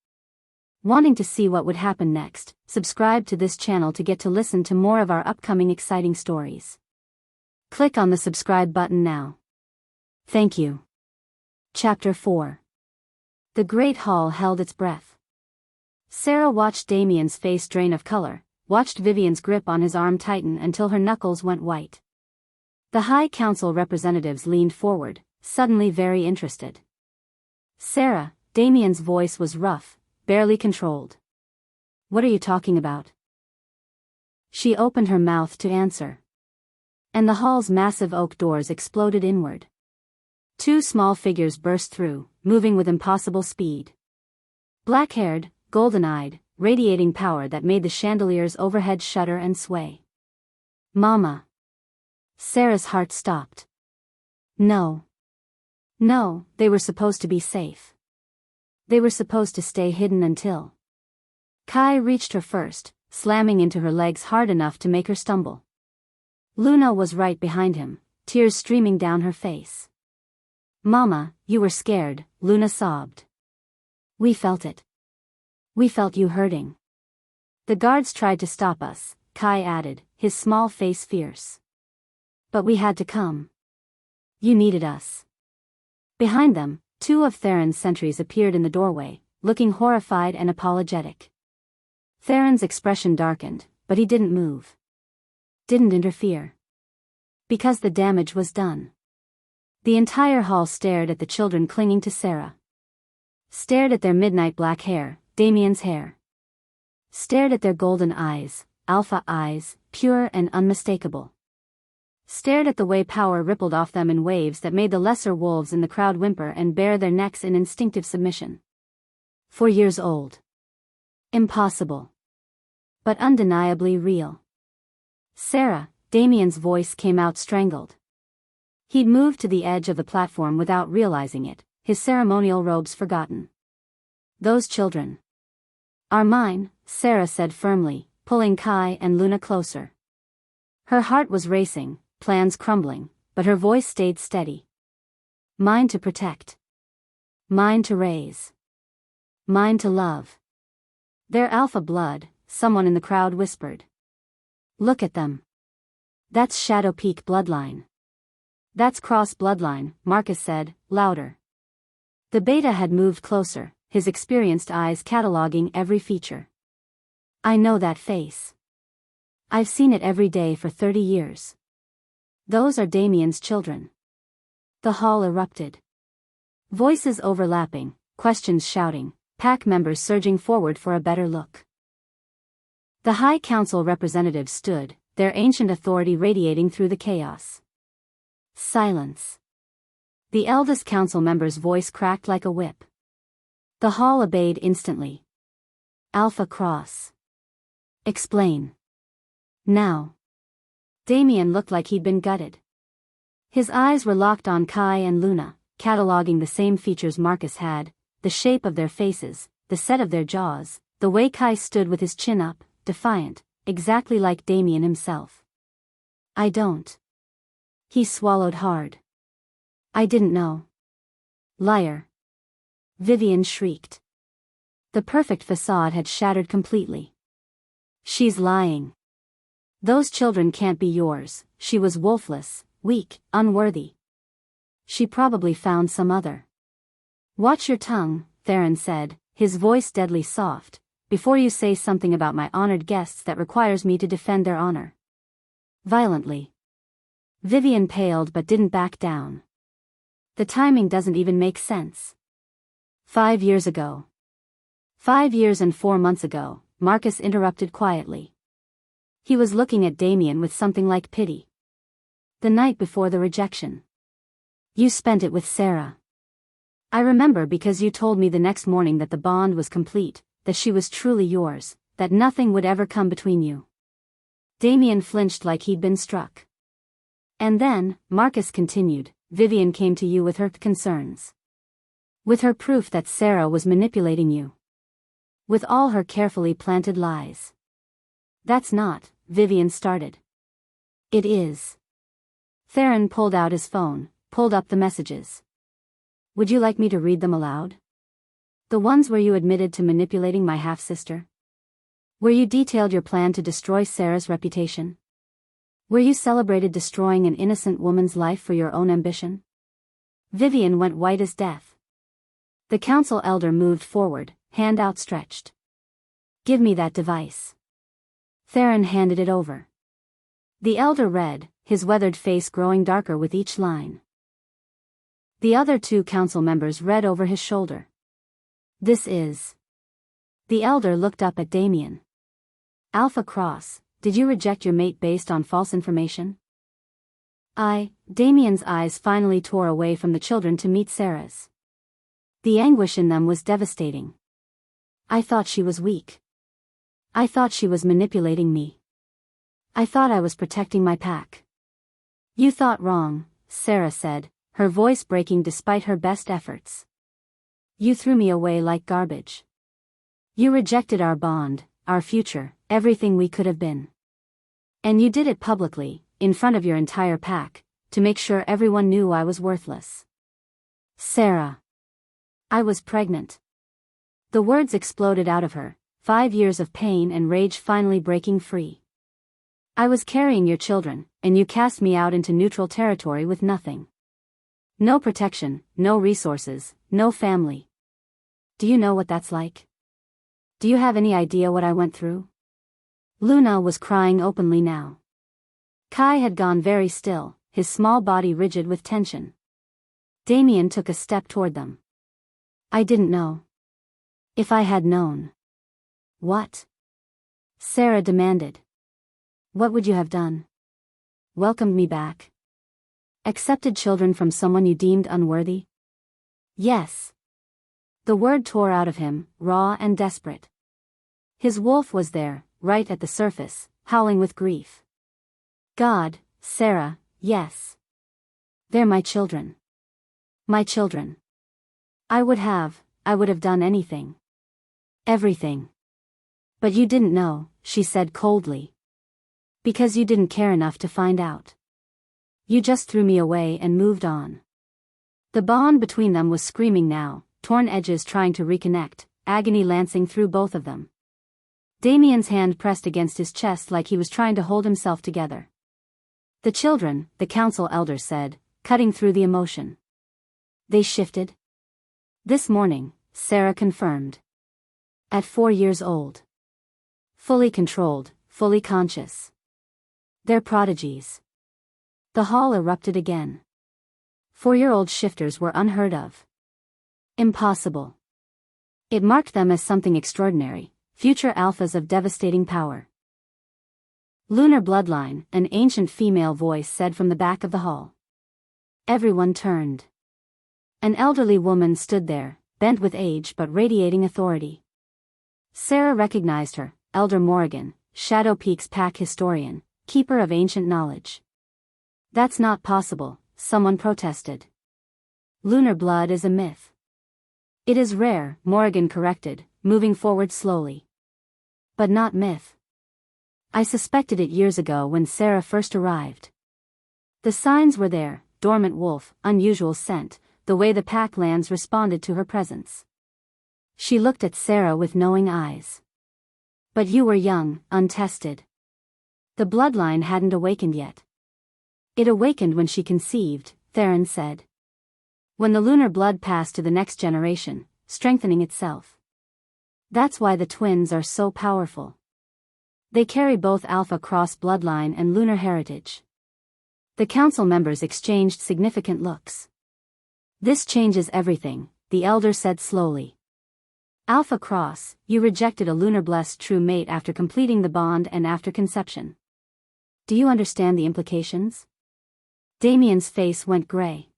Speaker 1: Wanting to see what would happen next, subscribe to this channel to get to listen to more of our upcoming exciting stories. Click on the subscribe button now. Thank you. Chapter 4. The Great Hall held its breath. Sarah watched Damien's face drain of color, watched Vivian's grip on his arm tighten until her knuckles went white. The High Council representatives leaned forward, suddenly very interested. Sarah, Damien's voice was rough, barely controlled. What are you talking about? She opened her mouth to answer. And the hall's massive oak doors exploded inward. 2 small figures burst through, moving with impossible speed. Black-haired, golden-eyed, radiating power that made the chandeliers overhead shudder and sway. Mama. Sarah's heart stopped. No. No, they were supposed to be safe. They were supposed to stay hidden until. Kai reached her first, slamming into her legs hard enough to make her stumble. Luna was right behind him, tears streaming down her face. Mama, you were scared, Luna sobbed. We felt it. We felt you hurting. The guards tried to stop us, Kai added, his small face fierce. But we had to come. You needed us. Behind them, 2 of Theron's sentries appeared in the doorway, looking horrified and apologetic. Theron's expression darkened, but he didn't move. Didn't interfere. Because the damage was done. The entire hall stared at the children clinging to Sarah. Stared at their midnight black hair, Damien's hair. Stared at their golden eyes, alpha eyes, pure and unmistakable. Stared at the way power rippled off them in waves that made the lesser wolves in the crowd whimper and bare their necks in instinctive submission. 4 years old. Impossible. But undeniably real. Sarah, Damien's voice came out strangled. He'd moved to the edge of the platform without realizing it, his ceremonial robes forgotten. Those children are mine, Sarah said firmly, pulling Kai and Luna closer. Her heart was racing, plans crumbling, but her voice stayed steady. Mine to protect. Mine to raise. Mine to love. They're alpha blood, someone in the crowd whispered. Look at them. That's Shadow Peak bloodline. That's cross bloodline, Marcus said, louder. The beta had moved closer, his experienced eyes cataloging every feature. I know that face. I've seen it every day for 30 years. Those are Damien's children. The hall erupted. Voices overlapping, questions shouting, pack members surging forward for a better look. The High Council representatives stood, their ancient authority radiating through the chaos. Silence. The eldest council member's voice cracked like a whip. The hall obeyed instantly. Alpha Cross. Explain. Now. Damien looked like he'd been gutted. His eyes were locked on Kai and Luna, cataloging the same features Marcus had, the shape of their faces, the set of their jaws, the way Kai stood with his chin up, defiant, exactly like Damien himself. I don't. He swallowed hard. I didn't know. Liar. Vivian shrieked. The perfect facade had shattered completely. She's lying. Those children can't be yours. She was wolfless, weak, unworthy. She probably found some other. Watch your tongue, Theron said, his voice deadly soft, before you say something about my honored guests that requires me to defend their honor. Violently. Vivian paled but didn't back down. The timing doesn't even make sense. 5 years ago. 5 years and 4 months ago, Marcus interrupted quietly. He was looking at Damien with something like pity. The night before the rejection. You spent it with Sarah. I remember because you told me the next morning that the bond was complete, that she was truly yours, that nothing would ever come between you. Damien flinched like he'd been struck. And then, Marcus continued, Vivian came to you with her concerns. With her proof that Sarah was manipulating you. With all her carefully planted lies. That's not, Vivian started. It is. Theron pulled out his phone, pulled up the messages. Would you like me to read them aloud? The ones where you admitted to manipulating my half-sister? Where you detailed your plan to destroy Sarah's reputation? Where you celebrated destroying an innocent woman's life for your own ambition? Vivian went white as death. The council elder moved forward, hand outstretched. Give me that device. Theron handed it over. The elder read, his weathered face growing darker with each line. The other 2 council members read over his shoulder. This is. The elder looked up at Damien. Alpha Cross, did you reject your mate based on false information? Damien's eyes finally tore away from the children to meet Sarah's. The anguish in them was devastating. I thought she was weak. I thought she was manipulating me. I thought I was protecting my pack. You thought wrong, Sarah said, her voice breaking despite her best efforts. You threw me away like garbage. You rejected our bond, our future, everything we could have been. And you did it publicly, in front of your entire pack, to make sure everyone knew I was worthless. Sarah. I was pregnant. The words exploded out of her, 5 years of pain and rage finally breaking free. I was carrying your children, and you cast me out into neutral territory with nothing. No protection, no resources, no family. Do you know what that's like? Do you have any idea what I went through? Luna was crying openly now. Kai had gone very still, his small body rigid with tension. Damien took a step toward them. I didn't know. If I had known. What? Sarah demanded. What would you have done? Welcomed me back? Accepted children from someone you deemed unworthy? Yes. The word tore out of him, raw and desperate. His wolf was there, right at the surface, howling with grief. God, Sarah, yes. They're my children. My children. I would have done anything. Everything. But you didn't know, she said coldly. Because you didn't care enough to find out. You just threw me away and moved on. The bond between them was screaming now, torn edges trying to reconnect, agony lancing through both of them. Damien's hand pressed against his chest like he was trying to hold himself together. The children, the council elders said, cutting through the emotion. They shifted? This morning, Sarah confirmed. At 4 years old. Fully controlled, fully conscious. They're prodigies. The hall erupted again. 4-year-old shifters were unheard of. Impossible. It marked them as something extraordinary, future alphas of devastating power. Lunar bloodline, an ancient female voice said from the back of the hall. Everyone turned. An elderly woman stood there, bent with age but radiating authority. Sarah recognized her, Elder Morrigan, Shadow Peak's pack historian, keeper of ancient knowledge. That's not possible, someone protested. Lunar blood is a myth. It is rare, Morrigan corrected, moving forward slowly. But not myth. I suspected it years ago when Sarah first arrived. The signs were there, dormant wolf, unusual scent, the way the pack lands responded to her presence. She looked at Sarah with knowing eyes. But you were young, untested. The bloodline hadn't awakened yet. It awakened when she conceived, Theron said. When the lunar blood passed to the next generation, strengthening itself. That's why the twins are so powerful. They carry both Alpha Cross bloodline and lunar heritage. The council members exchanged significant looks. This changes everything, the elder said slowly. Alpha Cross, you rejected a lunar-blessed true mate after completing the bond and after conception. Do you understand the implications? Damien's face went gray.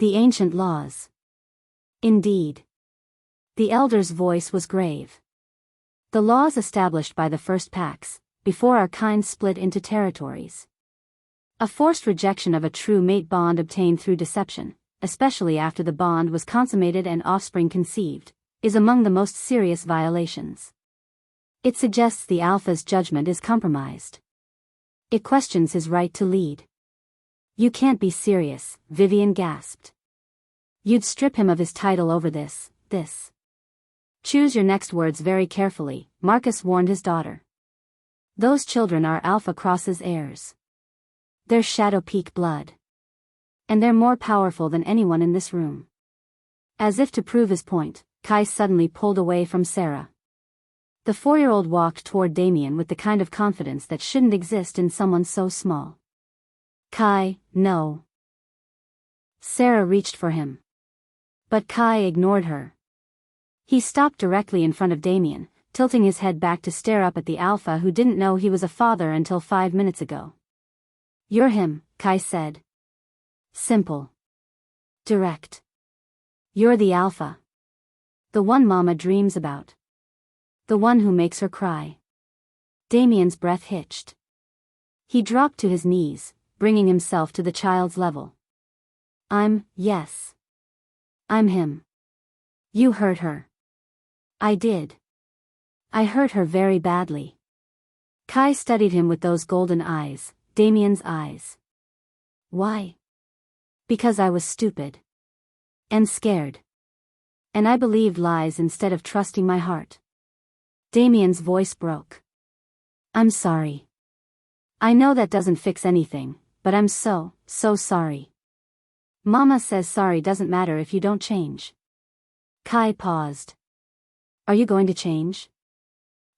Speaker 1: The ancient laws. Indeed. The elder's voice was grave. The laws established by the first packs, before our kind split into territories. A forced rejection of a true mate bond obtained through deception, especially after the bond was consummated and offspring conceived, is among the most serious violations. It suggests the Alpha's judgment is compromised. It questions his right to lead. You can't be serious, Vivian gasped. You'd strip him of his title over this. Choose your next words very carefully, Marcus warned his daughter. Those children are Alpha Cross's heirs. They're Shadow Peak blood. And they're more powerful than anyone in this room. As if to prove his point, Kai suddenly pulled away from Sarah. The 4-year-old walked toward Damien with the kind of confidence that shouldn't exist in someone so small. Kai, no. Sarah reached for him. But Kai ignored her. He stopped directly in front of Damien, tilting his head back to stare up at the Alpha who didn't know he was a father until 5 minutes ago. You're him, Kai said. Simple. Direct. You're the Alpha. The one Mama dreams about. The one who makes her cry. Damien's breath hitched. He dropped to his knees, bringing himself to the child's level. Yes. I'm him. You hurt her. I did. I hurt her very badly. Kai studied him with those golden eyes, Damien's eyes. Why? Because I was stupid. And scared. And I believed lies instead of trusting my heart. Damien's voice broke. I'm sorry. I know that doesn't fix anything, but I'm so sorry. Mama says sorry doesn't matter if you don't change. Kai paused. Are you going to change?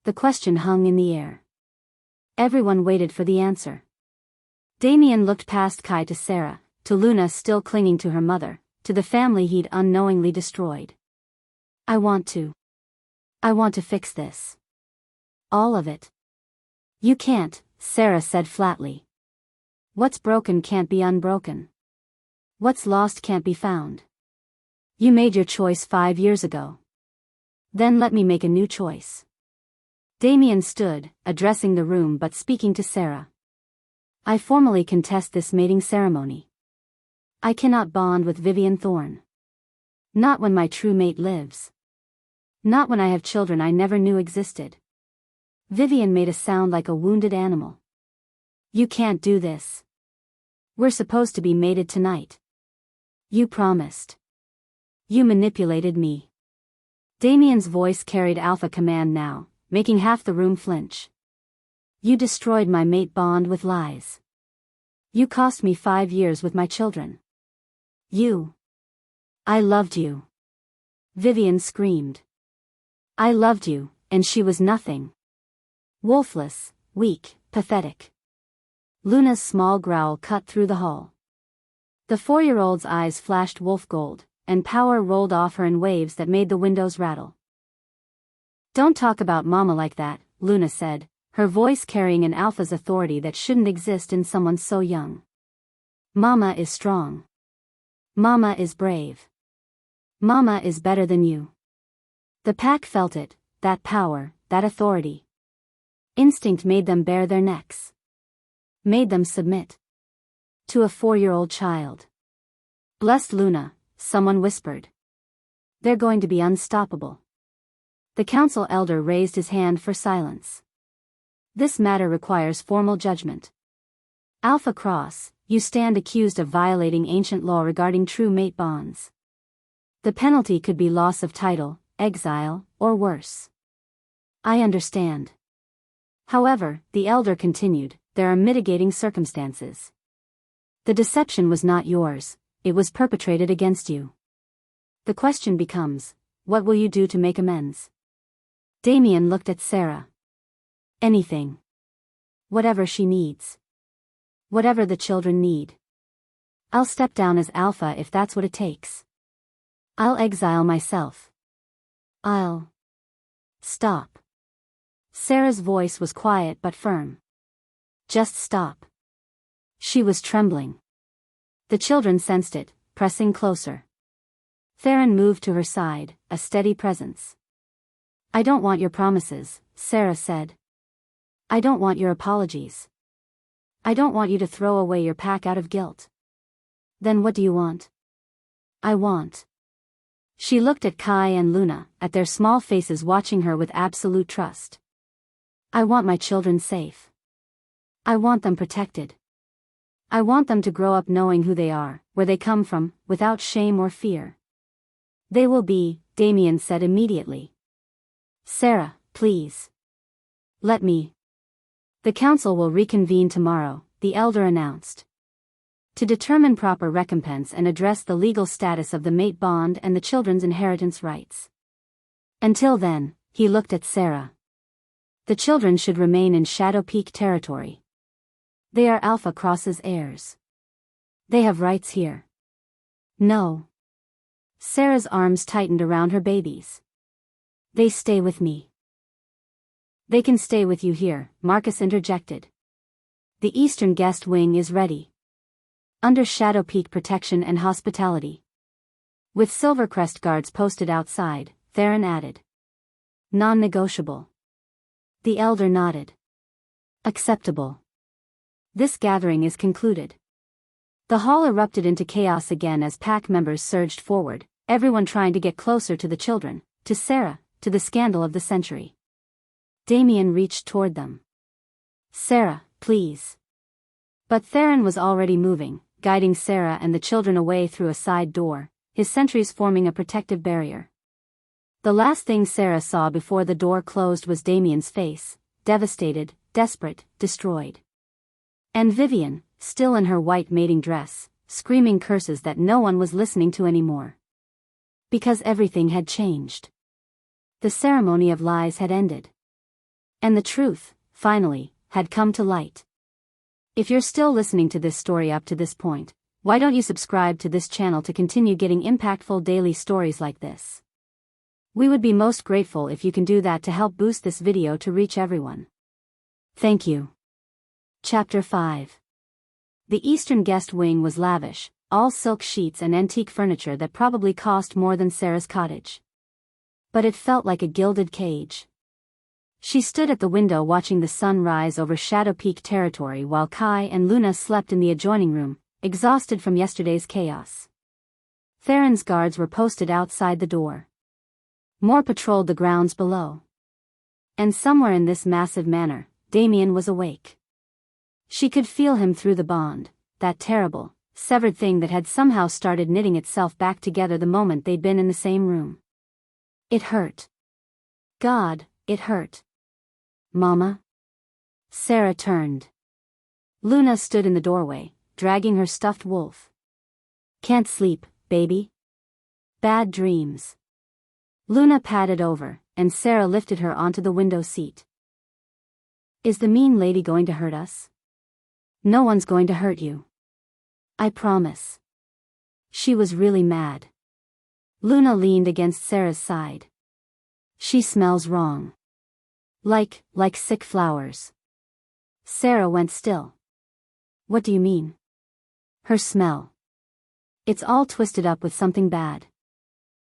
Speaker 1: The question hung in the air. Everyone waited for the answer. Damien looked past Kai to Sarah, to Luna still clinging to her mother, to the family he'd unknowingly destroyed. I want to fix this. All of it. You can't, Sarah said flatly. What's broken can't be unbroken. What's lost can't be found. You made your choice 5 years ago. Then let me make a new choice. Damien stood, addressing the room but speaking to Sarah. I formally contest this mating ceremony. I cannot bond with Vivian Thorne. Not when my true mate lives. Not when I have children I never knew existed. Vivian made a sound like a wounded animal. You can't do this. We're supposed to be mated tonight. You promised. You manipulated me. Damien's voice carried alpha command now, making half the room flinch. You destroyed my mate bond with lies. You cost me 5 years with my children. I loved you. Vivian screamed. I loved you, and she was nothing. Wolfless, weak, pathetic. Luna's small growl cut through the hall. The 4-year-old's eyes flashed wolf gold, and power rolled off her in waves that made the windows rattle. Don't talk about Mama like that, Luna said, her voice carrying an alpha's authority that shouldn't exist in someone so young. Mama is strong. Mama is brave. Mama is better than you. The pack felt it, that power, that authority. Instinct made them bare their necks. Made them submit. To a 4-year-old child. Blessed Luna, someone whispered. They're going to be unstoppable. The council elder raised his hand for silence. This matter requires formal judgment. Alpha Cross, you stand accused of violating ancient law regarding true mate bonds. The penalty could be loss of title, exile, or worse. I understand. However, the elder continued, there are mitigating circumstances. The deception was not yours, it was perpetrated against you. The question becomes, what will you do to make amends? Damien looked at Sarah. Anything. Whatever she needs. Whatever the children need. I'll step down as Alpha if that's what it takes. I'll exile myself. I'll... Stop. Sarah's voice was quiet but firm. Just stop. She was trembling. The children sensed it, pressing closer. Theron moved to her side, a steady presence. I don't want your promises, Sarah said. I don't want your apologies. I don't want you to throw away your pack out of guilt. Then what do you want? I want. She looked at Kai and Luna, at their small faces watching her with absolute trust. I want my children safe. I want them protected. I want them to grow up knowing who they are, where they come from, without shame or fear. They will be, Damien said immediately. Sarah, please. Let me. The council will reconvene tomorrow, the elder announced. To determine proper recompense and address the legal status of the mate bond and the children's inheritance rights. Until then, he looked at Sarah. The children should remain in Shadow Peak territory. They are Alpha Cross's heirs. They have rights here. No. Sarah's arms tightened around her babies. They stay with me. They can stay with you here, Marcus interjected. The Eastern Guest Wing is ready. Under Shadow Peak protection and hospitality. With Silvercrest guards posted outside, Theron added. Non-negotiable. The elder nodded. Acceptable. This gathering is concluded. The hall erupted into chaos again as pack members surged forward, everyone trying to get closer to the children, to Sarah, to the scandal of the century. Damien reached toward them. Sarah, please. But Theron was already moving, guiding Sarah and the children away through a side door, his sentries forming a protective barrier. The last thing Sarah saw before the door closed was Damien's face, devastated, desperate, destroyed. And Vivian, still in her white mating dress, screaming curses that no one was listening to anymore. Because everything had changed. The ceremony of lies had ended. And the truth, finally, had come to light. If you're still listening to this story up to this point, why don't you subscribe to this channel to continue getting impactful daily stories like this? We would be most grateful if you can do that to help boost this video to reach everyone. Thank you. Chapter 5. The Eastern Guest Wing was lavish, all silk sheets and antique furniture that probably cost more than Sarah's cottage. But it felt like a gilded cage. She stood at the window watching the sun rise over Shadow Peak territory while Kai and Luna slept in the adjoining room, exhausted from yesterday's chaos. Theron's guards were posted outside the door. More patrolled the grounds below. And somewhere in this massive manor, Damien was awake. She could feel him through the bond, that terrible, severed thing that had somehow started knitting itself back together the moment they'd been in the same room. It hurt. God, it hurt. Mama? Sarah turned. Luna stood in the doorway, dragging her stuffed wolf. Can't sleep, baby? Bad dreams. Luna padded over, and Sarah lifted her onto the window seat. Is the mean lady going to hurt us? No one's going to hurt you. I promise. She was really mad. Luna leaned against Sarah's side. She smells wrong. Like sick flowers. Sarah went still. What do you mean? Her smell. It's all twisted up with something bad.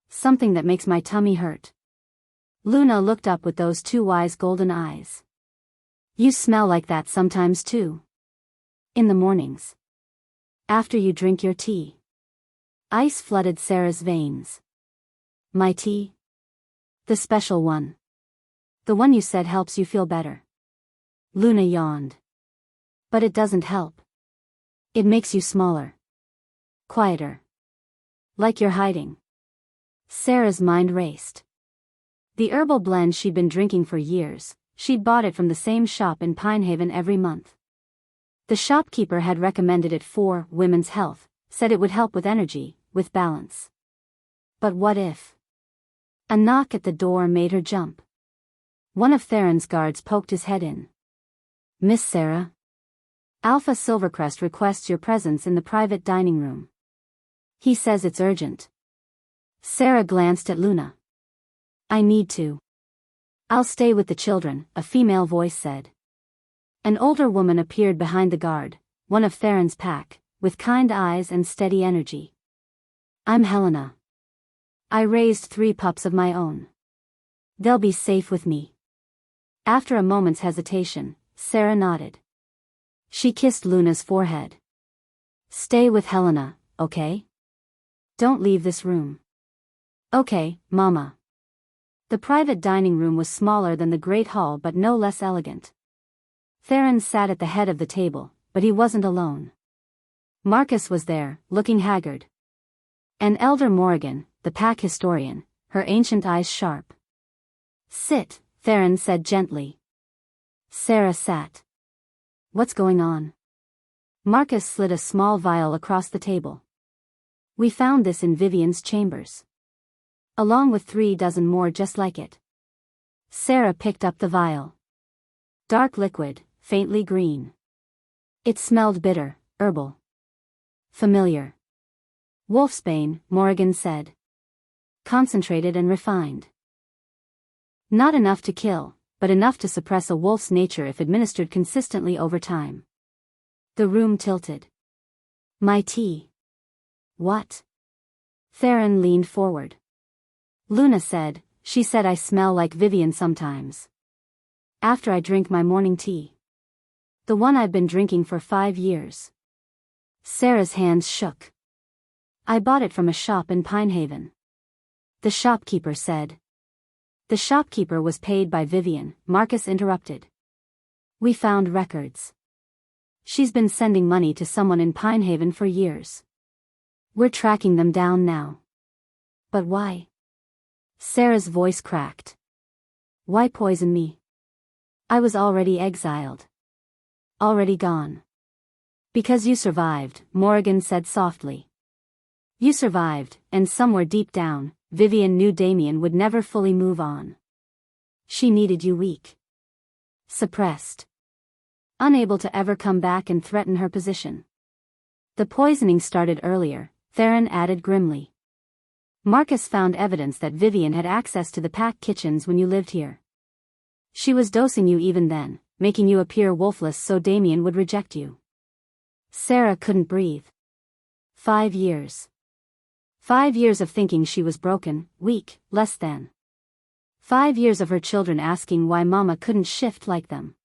Speaker 1: Something that makes my tummy hurt. Luna looked up with those two wise golden eyes. You smell like that sometimes too. In the mornings. After you drink your tea. Ice flooded Sarah's veins. My tea? The special one. The one you said helps you feel better. Luna yawned. But it doesn't help. It makes you smaller. Quieter. Like you're hiding. Sarah's mind raced. The herbal blend she'd been drinking for years, she'd bought it from the same shop in Pinehaven every month. The shopkeeper had recommended it for women's health, said it would help with energy, with balance. But what if? A knock at the door made her jump. One of Theron's guards poked his head in. Miss Sarah? Alpha Silvercrest requests your presence in the private dining room. He says it's urgent. Sarah glanced at Luna. I need to. I'll stay with the children, a female voice said. An older woman appeared behind the guard, one of Theron's pack, with kind eyes and steady energy. I'm Helena. I raised 3 pups of my own. They'll be safe with me. After a moment's hesitation, Sarah nodded. She kissed Luna's forehead. Stay with Helena, okay? Don't leave this room. Okay, Mama. The private dining room was smaller than the Great Hall but no less elegant. Theron sat at the head of the table, but he wasn't alone. Marcus was there, looking haggard. And Elder Morrigan, the pack historian, her ancient eyes sharp. Sit, Theron said gently. Sarah sat. What's going on? Marcus slid a small vial across the table. We found this in Vivian's chambers. Along with 3 dozen more just like it. Sarah picked up the vial. Dark liquid, faintly green. It smelled bitter, herbal. Familiar. Wolfsbane, Morrigan said. Concentrated and refined. Not enough to kill, but enough to suppress a wolf's nature if administered consistently over time. The room tilted. My tea. What? Theron leaned forward. Luna said, she said I smell like Vivian sometimes. After I drink my morning tea. The one I've been drinking for 5 years. Sarah's hands shook. I bought it from a shop in Pinehaven. The shopkeeper said. The shopkeeper was paid by Vivian, Marcus interrupted. We found records. She's been sending money to someone in Pinehaven for years. We're tracking them down now. But why? Sarah's voice cracked. Why poison me? I was already exiled. Already gone. Because you survived, Morrigan said softly. You survived, and somewhere deep down, Vivian knew Damien would never fully move on. She needed you weak. Suppressed. Unable to ever come back and threaten her position. The poisoning started earlier, Theron added grimly. Marcus found evidence that Vivian had access to the pack kitchens when you lived here. She was dosing you even then, making you appear wolfless so Damien would reject you. Sarah couldn't breathe. 5 years. 5 years of thinking she was broken, weak, less than. 5 years of her children asking why Mama couldn't shift like them.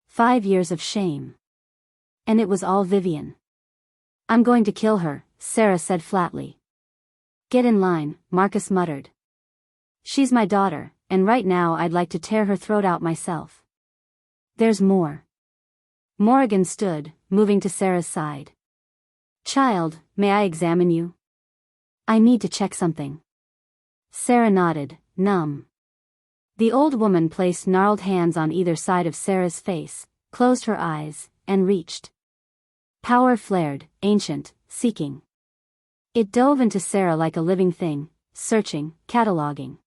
Speaker 1: 5 years of shame. And it was all Vivian. I'm going to kill her, Sarah said flatly. Get in line, Marcus muttered. She's my daughter, and right now I'd like to tear her throat out myself. There's more. Morrigan stood, moving to Sarah's side. Child, may I examine you? I need to check something. Sarah nodded, numb. The old woman placed gnarled hands on either side of Sarah's face, closed her eyes, and reached. Power flared, ancient, seeking. It dove into Sarah like a living thing, searching, cataloging.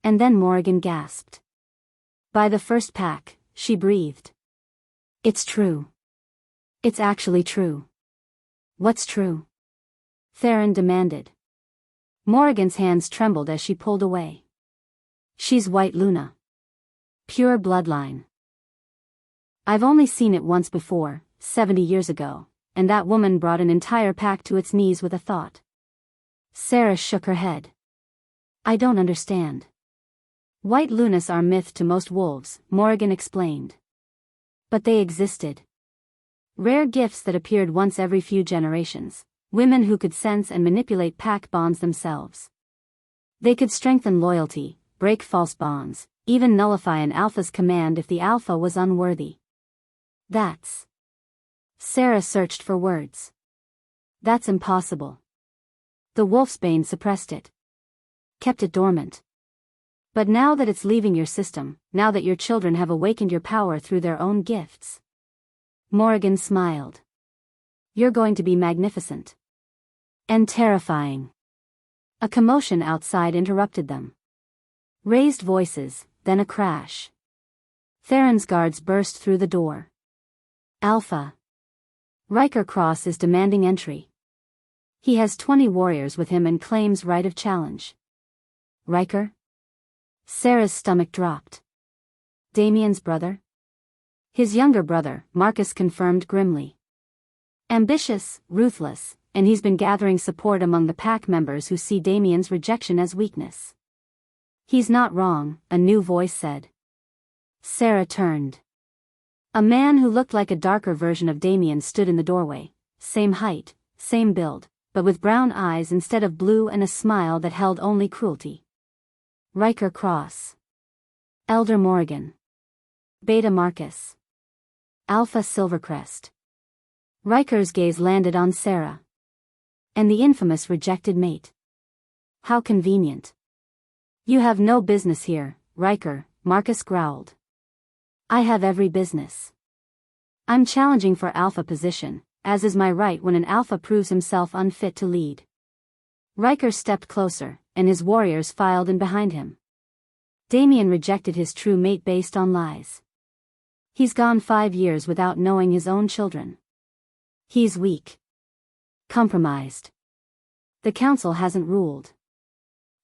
Speaker 1: And then Morrigan gasped. By the first pack, she breathed. It's true. It's actually true. What's true? Theron demanded. Morrigan's hands trembled as she pulled away. She's White Luna. Pure bloodline. I've only seen it once before, 70 years ago, and that woman brought an entire pack to its knees with a thought. Sarah shook her head. I don't understand. White Lunas are myth to most wolves, Morrigan explained. But they existed. Rare gifts that appeared once every few generations, women who could sense and manipulate pack bonds themselves. They could strengthen loyalty, break false bonds, even nullify an alpha's command if the alpha was unworthy. That's... Sarah searched for words. That's impossible. The wolfsbane suppressed it. Kept it dormant. But now that it's leaving your system, now that your children have awakened your power through their own gifts. Morrigan smiled. You're going to be magnificent. And terrifying. A commotion outside interrupted them. Raised voices, then a crash. Theron's guards burst through the door. Alpha. Riker Cross is demanding entry. He has 20 warriors with him and claims right of challenge. Riker? Sarah's stomach dropped. Damien's brother? His younger brother, Marcus confirmed grimly. Ambitious, ruthless, and he's been gathering support among the pack members who see Damien's rejection as weakness. He's not wrong, a new voice said. Sarah turned. A man who looked like a darker version of Damien stood in the doorway, same height, same build, but with brown eyes instead of blue and a smile that held only cruelty. Riker Cross. Elder Morrigan. Beta Marcus. Alpha Silvercrest. Riker's gaze landed on Sarah. And the infamous rejected mate. How convenient. You have no business here, Riker, Marcus growled. I have every business. I'm challenging for alpha position, as is my right when an alpha proves himself unfit to lead. Riker stepped closer, and his warriors filed in behind him. Damien rejected his true mate based on lies. He's gone 5 years without knowing his own children. He's weak. Compromised. The council hasn't ruled.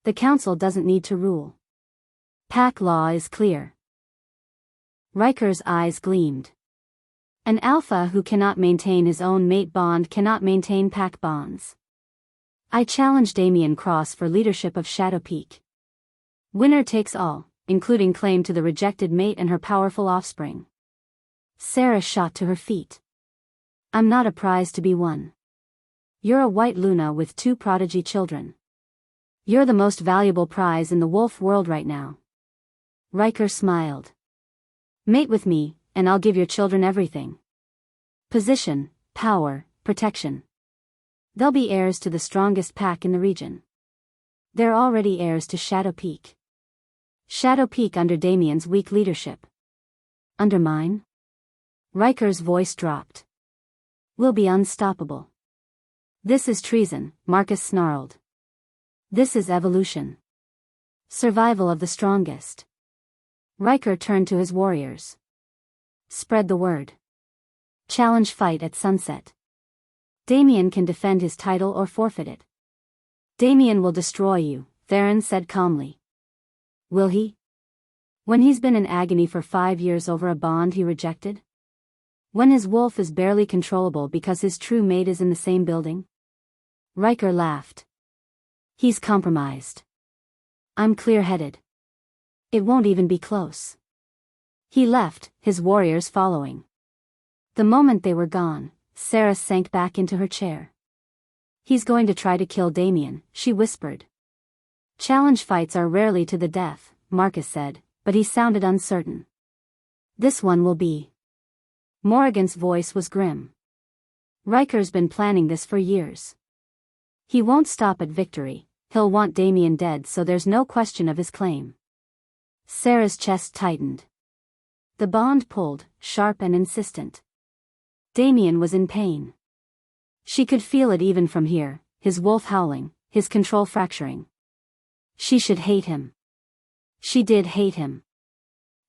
Speaker 1: The council doesn't need to rule. Pack law is clear. Riker's eyes gleamed. An alpha who cannot maintain his own mate bond cannot maintain pack bonds. I challenge Damien Cross for leadership of Shadow Peak. Winner takes all, including claim to the rejected mate and her powerful offspring. Sarah shot to her feet. I'm not a prize to be won. You're a White Luna with 2 prodigy children. You're the most valuable prize in the wolf world right now. Riker smiled. Mate with me, and I'll give your children everything. Position, power, protection. They'll be heirs to the strongest pack in the region. They're already heirs to Shadow Peak. Shadow Peak under Damien's weak leadership. Under mine? Riker's voice dropped. We'll be unstoppable. This is treason, Marcus snarled. This is evolution. Survival of the strongest. Riker turned to his warriors. Spread the word. Challenge fight at sunset. Damien can defend his title or forfeit it. Damien will destroy you, Theron said calmly. Will he? When he's been in agony for 5 years over a bond he rejected? When his wolf is barely controllable because his true mate is in the same building? Riker laughed. He's compromised. I'm clear-headed. It won't even be close. He left, his warriors following. The moment they were gone, Sarah sank back into her chair. He's going to try to kill Damien, she whispered. Challenge fights are rarely to the death, Marcus said, but he sounded uncertain. This one will be. Morrigan's voice was grim. Riker's been planning this for years. He won't stop at victory, he'll want Damien dead so there's no question of his claim. Sarah's chest tightened. The bond pulled, sharp and insistent. Damien was in pain. She could feel it even from here, his wolf howling, his control fracturing. She should hate him. She did hate him.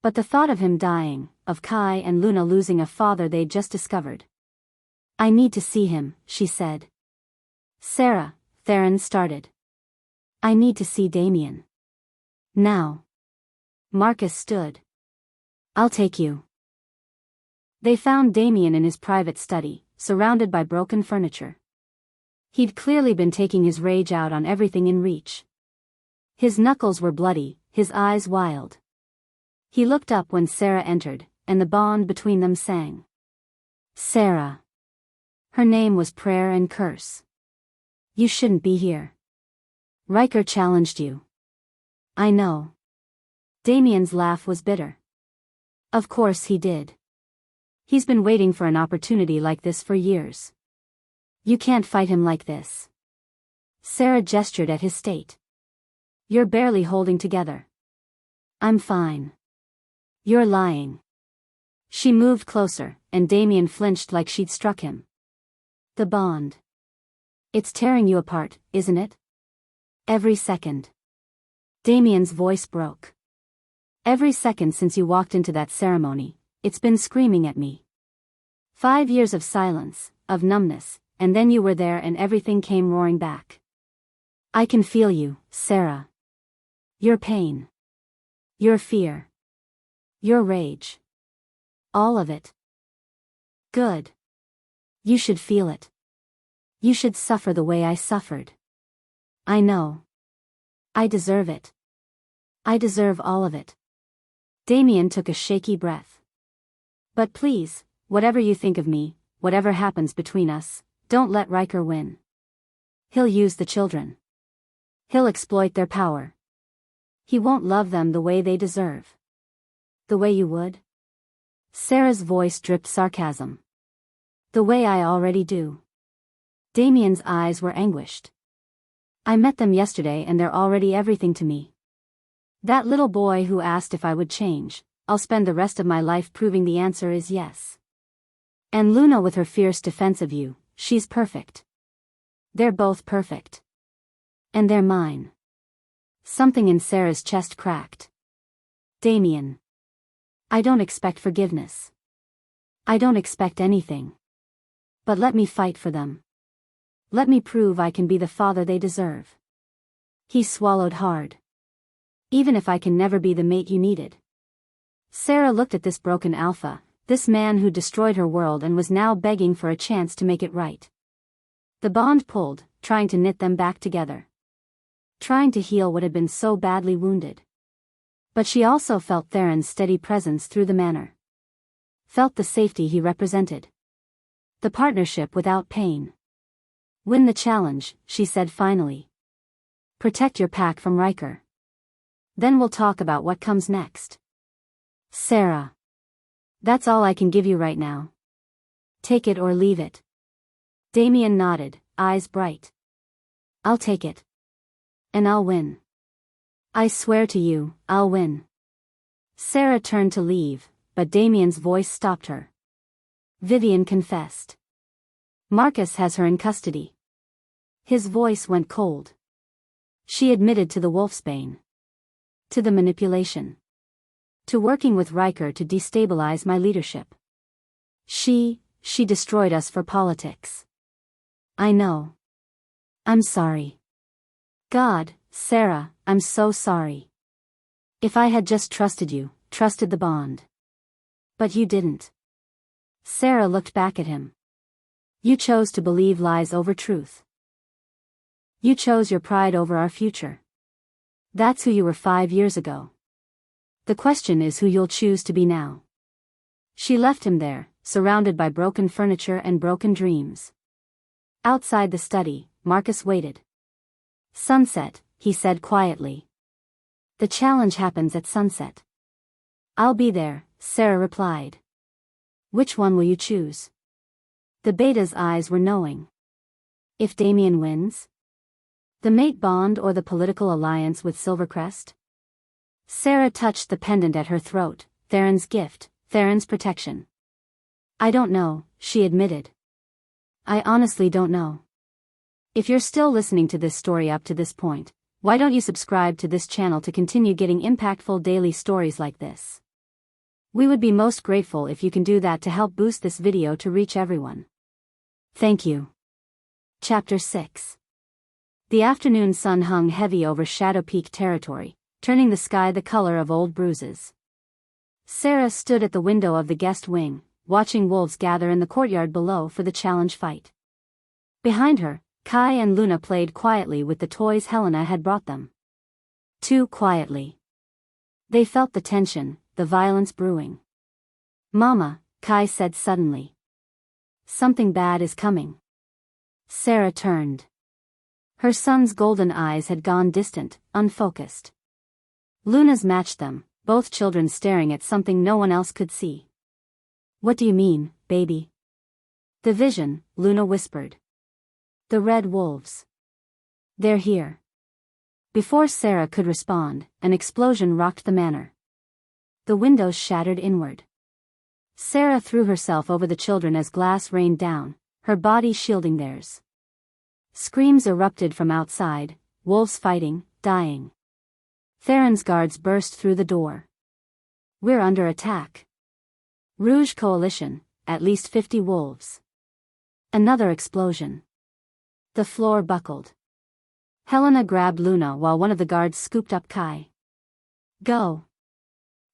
Speaker 1: But the thought of him dying, of Kai and Luna losing a father they'd just discovered. I need to see him, she said. Sarah, Theron started. I need to see Damien. Now. Marcus stood. I'll take you. They found Damien in his private study, surrounded by broken furniture. He'd clearly been taking his rage out on everything in reach. His knuckles were bloody, his eyes wild. He looked up when Sarah entered, and the bond between them sang. Sarah. Her name was prayer and curse. You shouldn't be here. Riker challenged you. I know. Damien's laugh was bitter. Of course he did. He's been waiting for an opportunity like this for years. You can't fight him like this. Sarah gestured at his state. You're barely holding together. I'm fine. You're lying. She moved closer, and Damien flinched like she'd struck him. The bond. It's tearing you apart, isn't it? Every second. Damien's voice broke. Every second since you walked into that ceremony, it's been screaming at me. 5 years of silence, of numbness, and then you were there and everything came roaring back. I can feel you, Sarah. Your pain. Your fear. Your rage. All of it. Good. You should feel it. You should suffer the way I suffered. I know. I deserve it. I deserve all of it. Damien took a shaky breath. But please, whatever you think of me, whatever happens between us, don't let Riker win. He'll use the children. He'll exploit their power. He won't love them the way they deserve. The way you would? Sarah's voice dripped sarcasm. The way I already do. Damien's eyes were anguished. I met them yesterday and they're already everything to me. That little boy who asked if I would change, I'll spend the rest of my life proving the answer is yes. And Luna with her fierce defense of you, she's perfect. They're both perfect. And they're mine. Something in Sarah's chest cracked. Damien. I don't expect forgiveness. I don't expect anything. But let me fight for them. Let me prove I can be the father they deserve. He swallowed hard. Even if I can never be the mate you needed. Sarah looked at this broken alpha, this man who destroyed her world and was now begging for a chance to make it right. The bond pulled, trying to knit them back together. Trying to heal what had been so badly wounded. But she also felt Theron's steady presence through the manor. Felt the safety he represented. The partnership without pain. Win the challenge, she said finally. Protect your pack from Riker. Then we'll talk about what comes next. Sarah. That's all I can give you right now. Take it or leave it. Damien nodded, eyes bright. I'll take it. And I'll win. I swear to you, I'll win. Sarah turned to leave, but Damien's voice stopped her. Vivian confessed. Marcus has her in custody. His voice went cold. She admitted to the wolfsbane. To the manipulation. To working with Riker to destabilize my leadership. She destroyed us for politics. I know. I'm sorry. God, Sarah, I'm so sorry. If I had just trusted you, trusted the bond. But you didn't. Sarah looked back at him. You chose to believe lies over truth. You chose your pride over our future. That's who you were 5 years ago. The question is who you'll choose to be now. She left him there, surrounded by broken furniture and broken dreams. Outside the study, Marcus waited. Sunset, he said quietly. The challenge happens at sunset. I'll be there, Sarah replied. Which one will you choose? The beta's eyes were knowing. If Damien wins? The mate bond or the political alliance with Silvercrest? Sarah touched the pendant at her throat. Theron's gift, Theron's protection. I don't know, she admitted. I honestly don't know. If you're still listening to this story up to this point, why don't you subscribe to this channel to continue getting impactful daily stories like this? We would be most grateful if you can do that to help boost this video to reach everyone. Thank you. Chapter 6. The afternoon sun hung heavy over Shadow Peak territory, turning the sky the color of old bruises. Sarah stood at the window of the guest wing, watching wolves gather in the courtyard below for the challenge fight. Behind her, Kai and Luna played quietly with the toys Helena had brought them. Too quietly. They felt the tension, the violence brewing. Mama, Kai said suddenly. Something bad is coming. Sarah turned. Her son's golden eyes had gone distant, unfocused. Luna's matched them, both children staring at something no one else could see. What do you mean, baby? The vision, Luna whispered. The red wolves. They're here. Before Sarah could respond, an explosion rocked the manor. The windows shattered inward. Sarah threw herself over the children as glass rained down, her body shielding theirs. Screams erupted from outside, wolves fighting, dying. Theron's guards burst through the door. We're under attack. Rouge Coalition, at least 50 wolves. Another explosion. The floor buckled. Helena grabbed Luna while one of the guards scooped up Kai. Go.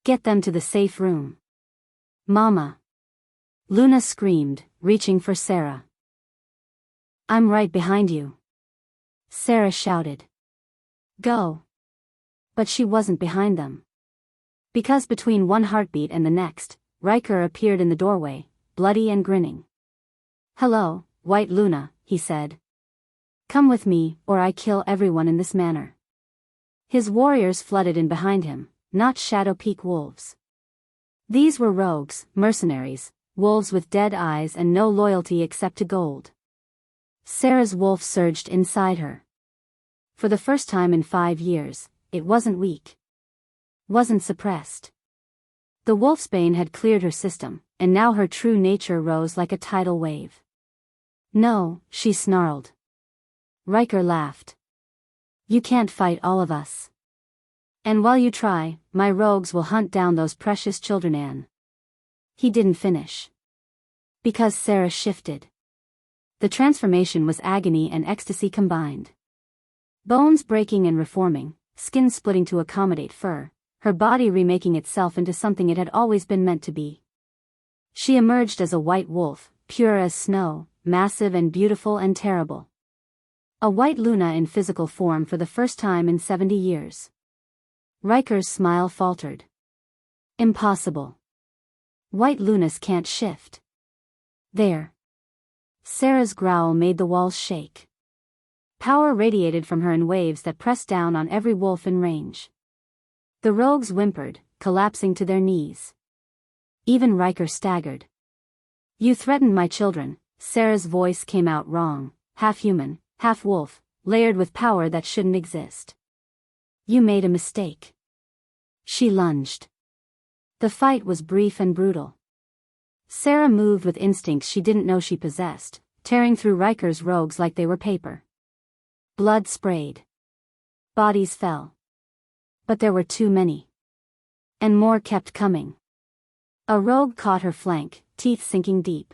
Speaker 1: Get them to the safe room. Mama. Luna screamed, reaching for Sarah. I'm right behind you. Sarah shouted. Go. But she wasn't behind them. Because between one heartbeat and the next, Riker appeared in the doorway, bloody and grinning. Hello, White Luna, he said. Come with me, or I kill everyone in this manor. His warriors flooded in behind him, not Shadow Peak wolves. These were rogues, mercenaries, wolves with dead eyes and no loyalty except to gold. Sarah's wolf surged inside her. For the first time in 5 years, it wasn't weak. Wasn't suppressed. The wolfsbane had cleared her system, and now her true nature rose like a tidal wave. No, she snarled. Riker laughed. You can't fight all of us. And while you try, my rogues will hunt down those precious children, Anne. He didn't finish. Because Sarah shifted. The transformation was agony and ecstasy combined. Bones breaking and reforming, skin splitting to accommodate fur, her body remaking itself into something it had always been meant to be. She emerged as a white wolf, pure as snow, massive and beautiful and terrible. A white Luna in physical form for the first time in 70 years. Riker's smile faltered. Impossible. White Lunas can't shift. There. Sarah's growl made the walls shake. Power radiated from her in waves that pressed down on every wolf in range. The rogues whimpered, collapsing to their knees. Even Riker staggered. You threatened my children, Sarah's voice came out wrong, half human, half wolf, layered with power that shouldn't exist. You made a mistake. She lunged. The fight was brief and brutal. Sarah moved with instincts she didn't know she possessed, tearing through Riker's rogues like they were paper. Blood sprayed. Bodies fell. But there were too many. And more kept coming. A rogue caught her flank, teeth sinking deep.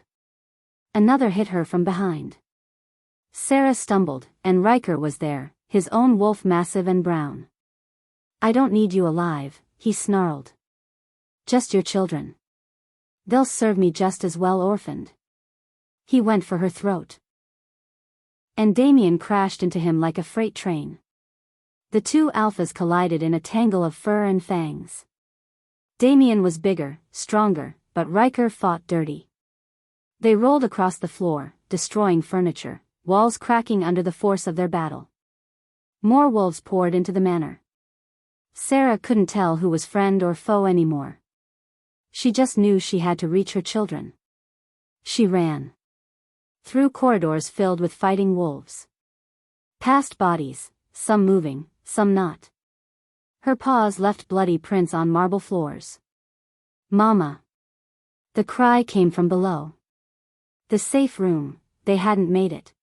Speaker 1: Another hit her from behind. Sarah stumbled, and Riker was there, his own wolf massive and brown. I don't need you alive, he snarled. Just your children. They'll serve me just as well orphaned. He went for her throat. And Damien crashed into him like a freight train. The two alphas collided in a tangle of fur and fangs. Damien was bigger, stronger, but Riker fought dirty. They rolled across the floor, destroying furniture, walls cracking under the force of their battle. More wolves poured into the manor. Sarah couldn't tell who was friend or foe anymore. She just knew she had to reach her children. She ran. Through corridors filled with fighting wolves. Past bodies, some moving, some not. Her paws left bloody prints on marble floors. "Mama!" The cry came from below. The safe room, they hadn't made it.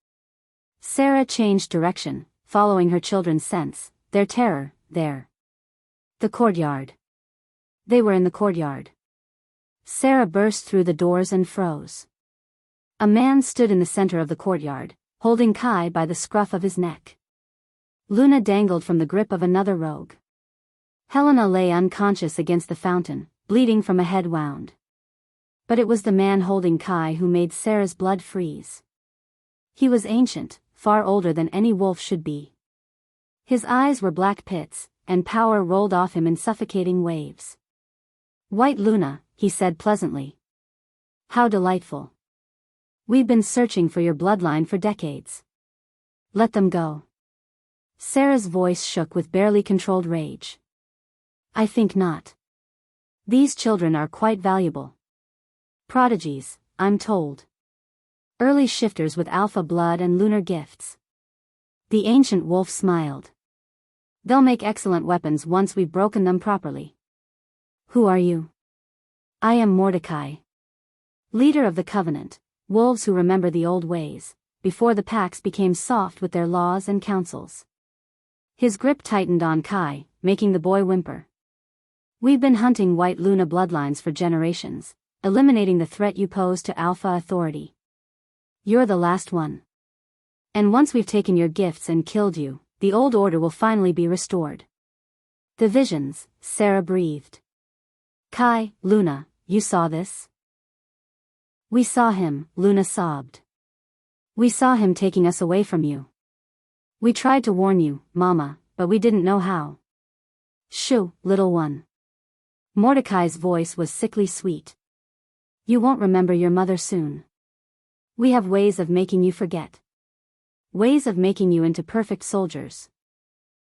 Speaker 1: Sarah changed direction, following her children's sense, their terror, there. The courtyard. They were in the courtyard. Sarah burst through the doors and froze. A man stood in the center of the courtyard, holding Kai by the scruff of his neck. Luna dangled from the grip of another rogue. Helena lay unconscious against the fountain, bleeding from a head wound. But it was the man holding Kai who made Sarah's blood freeze. He was ancient, far older than any wolf should be. His eyes were black pits, and power rolled off him in suffocating waves. "White Luna," he said pleasantly. "How delightful. We've been searching for your bloodline for decades. Let them go." Sarah's voice shook with barely controlled rage. "I think not. These children are quite valuable. Prodigies, I'm told. Early shifters with alpha blood and lunar gifts." The ancient wolf smiled. "They'll make excellent weapons once we've broken them properly." "Who are you?" "I am Mordecai. Leader of the Covenant, wolves who remember the old ways, before the packs became soft with their laws and councils." His grip tightened on Kai, making the boy whimper. "We've been hunting White Luna bloodlines for generations, eliminating the threat you pose to Alpha authority. You're the last one. And once we've taken your gifts and killed you, the old order will finally be restored." "The visions," Sarah breathed. "Kai, Luna, you saw this?" "We saw him," Luna sobbed. "We saw him taking us away from you. We tried to warn you, Mama, but we didn't know how." "Shoo, little one." Mordecai's voice was sickly sweet. "You won't remember your mother soon. We have ways of making you forget. Ways of making you into perfect soldiers."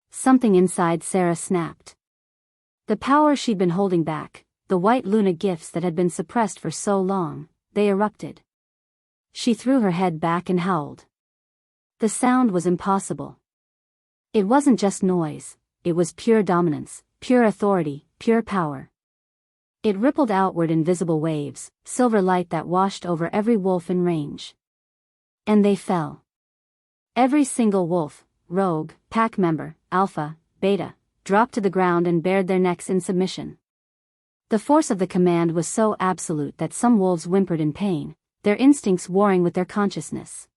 Speaker 1: Something inside Sarah snapped. The power she'd been holding back, the White Luna gifts that had been suppressed for so long, they erupted. She threw her head back and howled. The sound was impossible. It wasn't just noise, it was pure dominance, pure authority, pure power. It rippled outward in visible waves, silver light that washed over every wolf in range. And they fell. Every single wolf, rogue, pack member, alpha, beta, dropped to the ground and bared their necks in submission. The force of the command was so absolute that some wolves whimpered in pain, their instincts warring with their consciousness.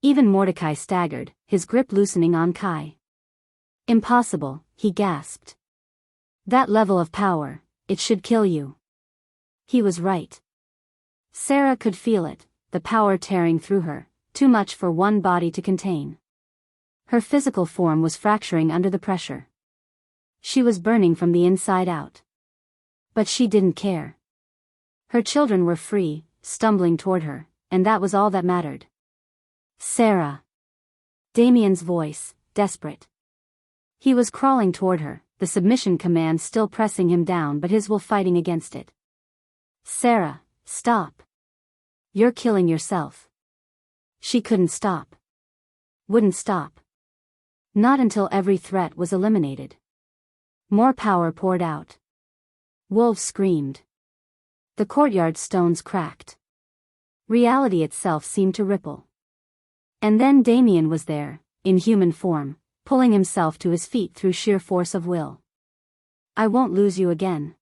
Speaker 1: Even Mordecai staggered, his grip loosening on Kai. "Impossible," he gasped. "That level of power, it should kill you." He was right. Sarah could feel it, the power tearing through her, too much for one body to contain. Her physical form was fracturing under the pressure. She was burning from the inside out. But she didn't care. Her children were free, stumbling toward her, and that was all that mattered. "Sarah." Damien's voice, desperate. He was crawling toward her, the submission command still pressing him down but his will fighting against it. "Sarah, stop. You're killing yourself." She couldn't stop. Wouldn't stop. Not until every threat was eliminated. More power poured out. Wolves screamed. The courtyard stones cracked. Reality itself seemed to ripple. And then Damien was there, in human form, pulling himself to his feet through sheer force of will. "I won't lose you again."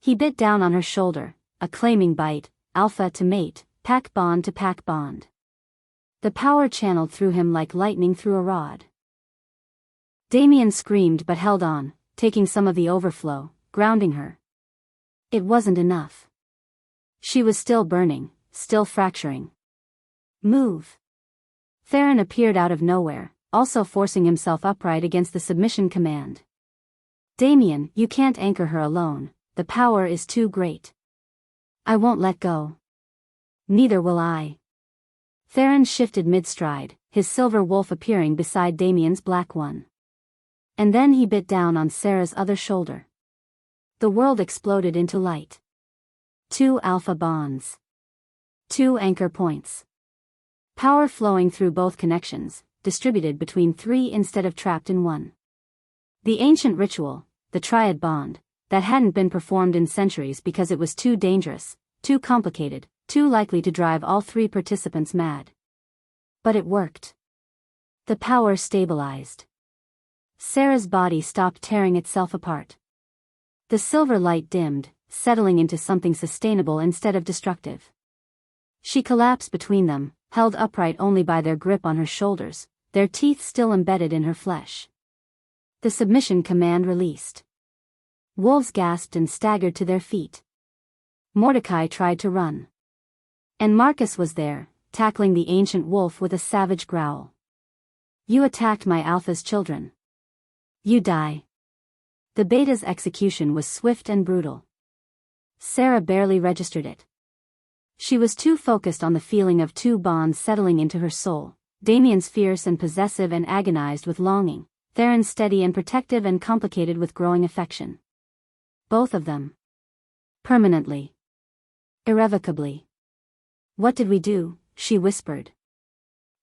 Speaker 1: He bit down on her shoulder, a claiming bite, alpha to mate, pack bond to pack bond. The power channeled through him like lightning through a rod. Damien screamed but held on, taking some of the overflow, grounding her. It wasn't enough. She was still burning, still fracturing. "Move." Theron appeared out of nowhere, also forcing himself upright against the submission command. "Damien, you can't anchor her alone, the power is too great." "I won't let go." "Neither will I." Theron shifted mid-stride, his silver wolf appearing beside Damien's black one. And then he bit down on Sarah's other shoulder. The world exploded into light. 2 alpha bonds. 2 anchor points. Power flowing through both connections, distributed between 3 instead of trapped in 1. The ancient ritual, the triad bond, that hadn't been performed in centuries because it was too dangerous, too complicated, too likely to drive all three participants mad. But it worked. The power stabilized. Sarah's body stopped tearing itself apart. The silver light dimmed, settling into something sustainable instead of destructive. She collapsed between them, held upright only by their grip on her shoulders, their teeth still embedded in her flesh. The submission command released. Wolves gasped and staggered to their feet. Mordecai tried to run. And Marcus was there, tackling the ancient wolf with a savage growl. "You attacked my alpha's children. You die." The beta's execution was swift and brutal. Sarah barely registered it. She was too focused on the feeling of two bonds settling into her soul, Damien's fierce and possessive and agonized with longing, Theron's steady and protective and complicated with growing affection. Both of them. Permanently. Irrevocably. "What did we do?" she whispered.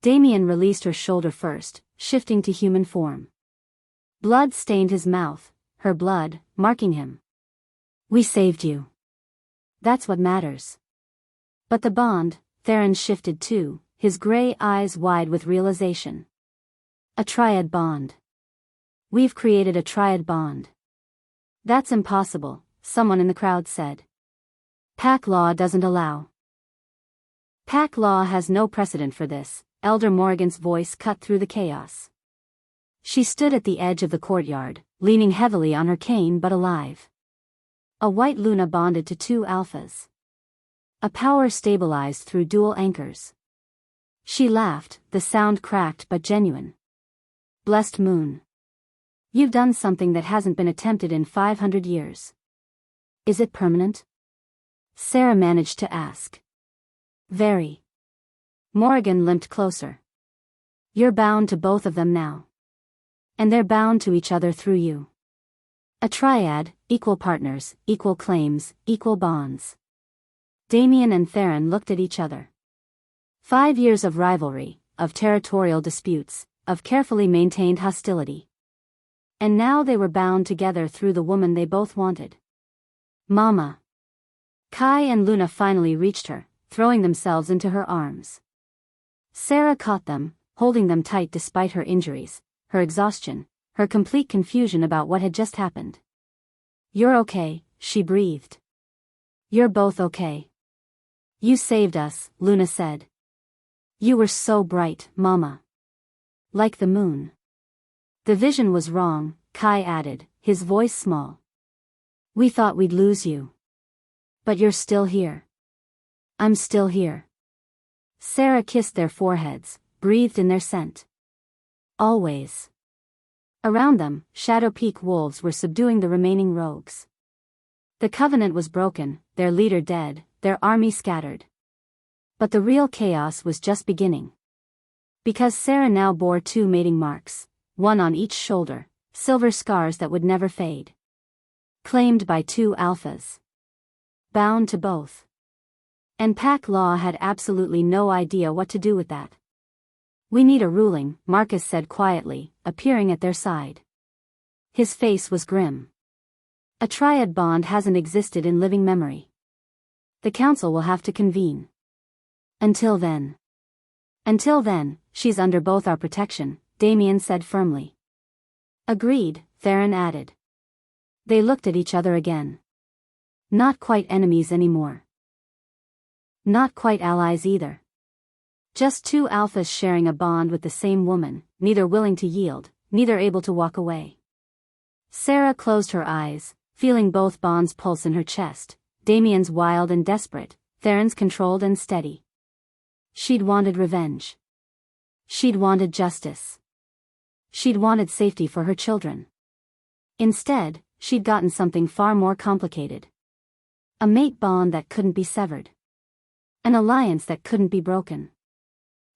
Speaker 1: Damien released her shoulder first, shifting to human form. Blood stained his mouth, her blood, marking him. "We saved you. That's what matters." But the bond, Theron shifted too, his gray eyes wide with realization. A triad bond. "We've created a triad bond." "That's impossible," someone in the crowd said. "Pack law doesn't allow." "Pack law has no precedent for this," Elder Morrigan's voice cut through the chaos. She stood at the edge of the courtyard, leaning heavily on her cane but alive. A white Luna bonded to two alphas. A power stabilized through dual anchors. She laughed, the sound cracked but genuine. "Blessed moon. You've done something that hasn't been attempted in 500 years. Is it permanent?" Sarah managed to ask. "Very." Morrigan limped closer. "You're bound to both of them now. And they're bound to each other through you. A triad, equal partners, equal claims, equal bonds." Damien and Theron looked at each other. 5 years of rivalry, of territorial disputes, of carefully maintained hostility. And now they were bound together through the woman they both wanted. "Mama." Kai and Luna finally reached her, throwing themselves into her arms. Sarah caught them, holding them tight despite her injuries, her exhaustion, her complete confusion about what had just happened. "You're okay," she breathed. "You're both okay. You saved us," Luna said. "You were so bright, Mama. Like the moon." "The vision was wrong," Kai added, his voice small. "We thought we'd lose you. But you're still here." "I'm still here." Sarah kissed their foreheads, breathed in their scent. "Always." Around them, Shadow Peak wolves were subduing the remaining rogues. The covenant was broken, their leader dead, their army scattered. But the real chaos was just beginning. Because Sarah now bore 2 mating marks, one on each shoulder, silver scars that would never fade. Claimed by 2 alphas. Bound to both. And Pack Law had absolutely no idea what to do with that. "We need a ruling," Marcus said quietly, appearing at their side. His face was grim. "A triad bond hasn't existed in living memory. The council will have to convene. Until then, she's under both our protection," Damien said firmly. "Agreed," Theron added. They looked at each other again. Not quite enemies anymore. Not quite allies either. Just 2 alphas sharing a bond with the same woman, neither willing to yield, neither able to walk away. Sarah closed her eyes, feeling both bonds pulse in her chest, Damien's wild and desperate, Theron's controlled and steady. She'd wanted revenge. She'd wanted justice. She'd wanted safety for her children. Instead, she'd gotten something far more complicated. A mate bond that couldn't be severed. An alliance that couldn't be broken.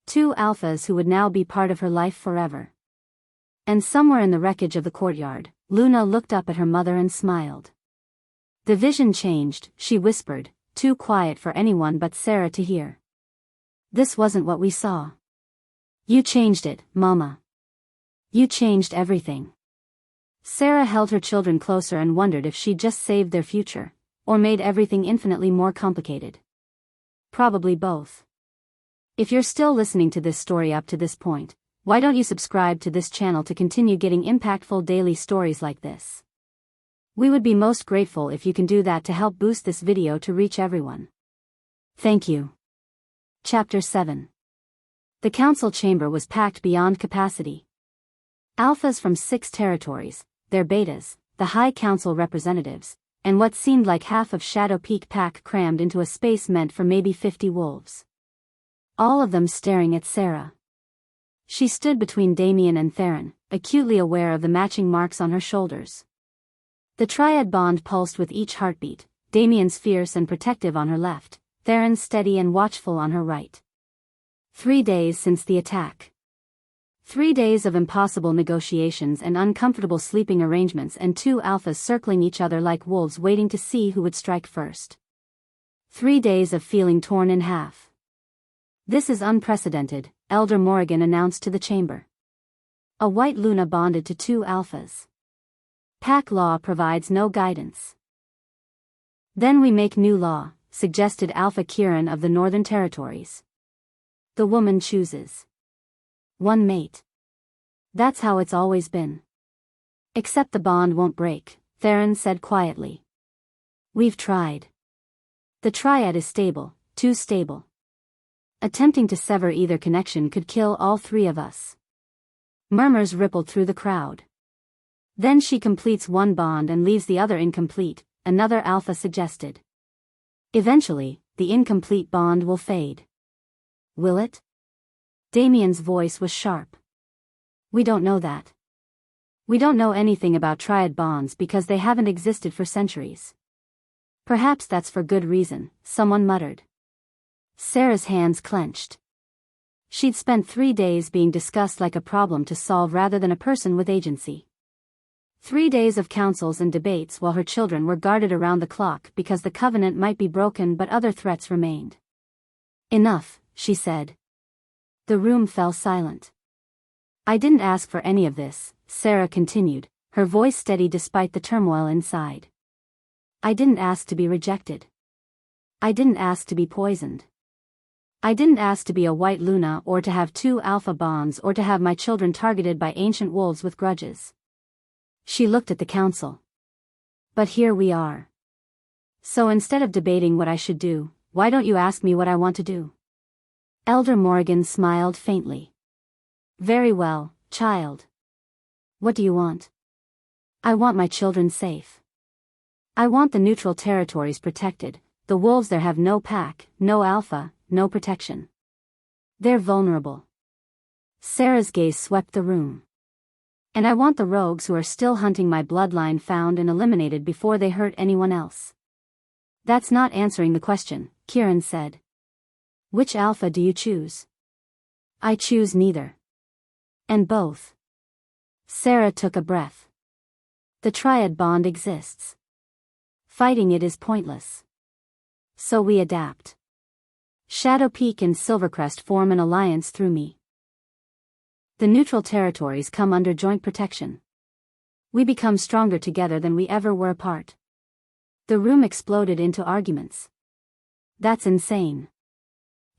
Speaker 1: 2 alphas who would now be part of her life forever. And somewhere in the wreckage of the courtyard, Luna looked up at her mother and smiled. The vision changed, she whispered, too quiet for anyone but Sarah to hear. "This wasn't what we saw. You changed it, Mama. You changed everything." Sarah held her children closer and wondered if she'd just saved their future, or made everything infinitely more complicated. Probably both. If you're still listening to this story up to this point, why don't you subscribe to this channel to continue getting impactful daily stories like this? We would be most grateful if you can do that to help boost this video to reach everyone. Thank you. Chapter 7. The council chamber was packed beyond capacity. Alphas from 6 territories, their betas, the High Council representatives, and what seemed like half of Shadow Peak pack crammed into a space meant for maybe 50 wolves. All of them staring at Sarah. She stood between Damien and Theron, acutely aware of the matching marks on her shoulders. The triad bond pulsed with each heartbeat, Damien's fierce and protective on her left, Theron's steady and watchful on her right. 3 days since the attack. 3 days of impossible negotiations and uncomfortable sleeping arrangements, and 2 alphas circling each other like wolves waiting to see who would strike first. 3 days of feeling torn in half. "This is unprecedented," Elder Morrigan announced to the chamber. "A white Luna bonded to 2 alphas. Pack law provides no guidance." "Then we make new law," suggested Alpha Kieran of the Northern Territories. "The woman chooses one mate. That's how it's always been. Except the bond won't break," Theron said quietly. "We've tried. The triad is stable, too stable. Attempting to sever either connection could kill all 3 of us." Murmurs rippled through the crowd. "Then she completes one bond and leaves the other incomplete," another alpha suggested. "Eventually, the incomplete bond will fade." "Will it?" Damien's voice was sharp. "We don't know that. We don't know anything about triad bonds because they haven't existed for centuries." "Perhaps that's for good reason," someone muttered. Sarah's hands clenched. She'd spent 3 days being discussed like a problem to solve rather than a person with agency. 3 days of councils and debates while her children were guarded around the clock because the covenant might be broken but other threats remained. "Enough," she said. The room fell silent. "I didn't ask for any of this," Sarah continued, her voice steady despite the turmoil inside. "I didn't ask to be rejected. I didn't ask to be poisoned. I didn't ask to be a white Luna or to have 2 alpha bonds or to have my children targeted by ancient wolves with grudges." She looked at the council. "But here we are. So instead of debating what I should do, why don't you ask me what I want to do?" Elder Morrigan smiled faintly. "Very well, child. What do you want?" "I want my children safe. I want the neutral territories protected. The wolves there have no pack, no alpha, no protection. They're vulnerable." Sarah's gaze swept the room. "And I want the rogues who are still hunting my bloodline found and eliminated before they hurt anyone else." "That's not answering the question," Kieran said. "Which alpha do you choose?" "I choose neither. And both." Sarah took a breath. "The triad bond exists. Fighting it is pointless. So we adapt. Shadow Peak and Silvercrest form an alliance through me. The neutral territories come under joint protection. We become stronger together than we ever were apart." The room exploded into arguments. "That's insane.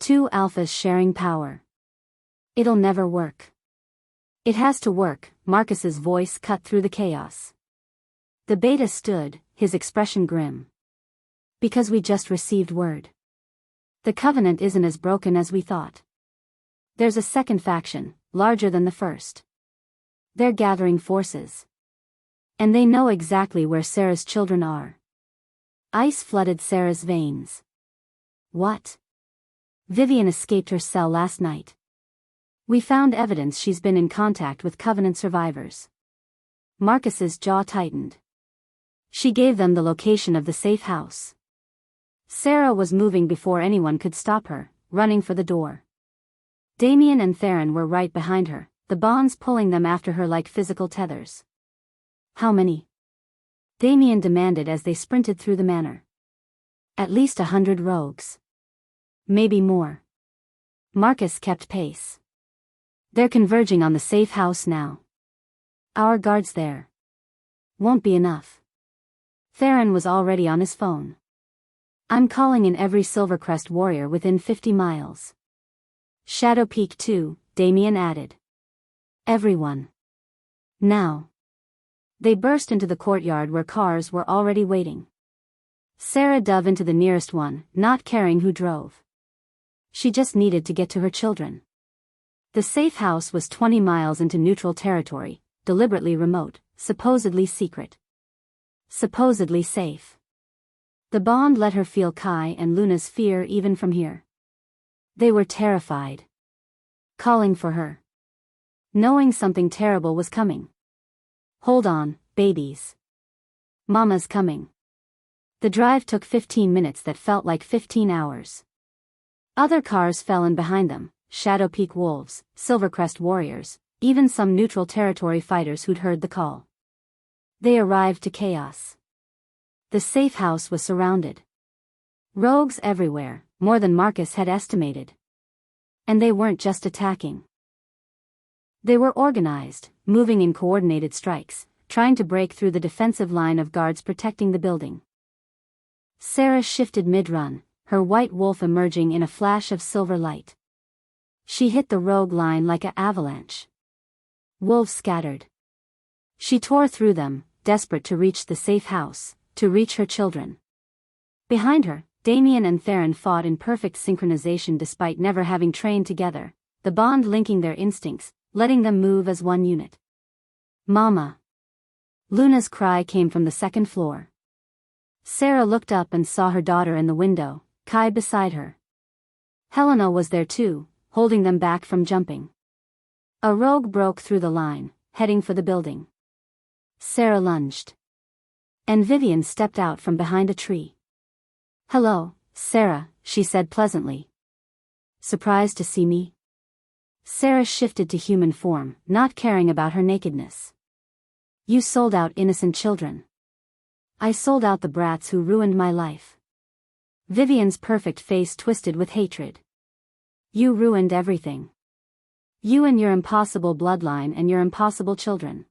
Speaker 1: 2 alphas sharing power. It'll never work." "It has to work," Marcus's voice cut through the chaos. The beta stood, his expression grim. "Because we just received word. The covenant isn't as broken as we thought. There's a second faction, larger than the first. They're gathering forces. And they know exactly where Sarah's children are." Ice flooded Sarah's veins. "What?" "Vivian escaped her cell last night. We found evidence she's been in contact with Covenant survivors." Marcus's jaw tightened. "She gave them the location of the safe house." Sarah was moving before anyone could stop her, running for the door. Damien and Theron were right behind her, the bonds pulling them after her like physical tethers. "How many?" Damien demanded as they sprinted through the manor. "At least 100 rogues. Maybe more." Marcus kept pace. "They're converging on the safe house now. Our guard's there. Won't be enough. Theron was already on his phone. I'm calling in every Silvercrest warrior within 50 miles. Shadow Peak too, Damien added. Everyone. Now. They burst into the courtyard where cars were already waiting. Sarah dove into the nearest one, not caring who drove. She just needed to get to her children. The safe house was 20 miles into neutral territory, deliberately remote, supposedly secret. Supposedly safe. The bond let her feel Kai and Luna's fear even from here. They were terrified. Calling for her. Knowing something terrible was coming. Hold on, babies. Mama's coming. The drive took 15 minutes that felt like 15 hours. Other cars fell in behind them, Shadow Peak wolves, Silvercrest warriors, even some neutral territory fighters who'd heard the call. They arrived to chaos. The safe house was surrounded. Rogues everywhere, more than Marcus had estimated. And they weren't just attacking. They were organized, moving in coordinated strikes, trying to break through the defensive line of guards protecting the building. Sarah shifted mid-run, her white wolf emerging in a flash of silver light. She hit the rogue line like an avalanche. Wolves scattered. She tore through them, desperate to reach the safe house, to reach her children. Behind her, Damien and Theron fought in perfect synchronization despite never having trained together, the bond linking their instincts, letting them move as one unit. Mama. Luna's cry came from the second floor. Sarah looked up and saw her daughter in the window, Kai beside her. Helena was there too, holding them back from jumping. A rogue broke through the line, heading for the building. Sarah lunged. And Vivian stepped out from behind a tree. Hello, Sarah, she said pleasantly. Surprised to see me? Sarah shifted to human form, not caring about her nakedness. You sold out innocent children. I sold out the brats who ruined my life. Vivian's perfect face twisted with hatred. You ruined everything. You and your impossible bloodline and your impossible children.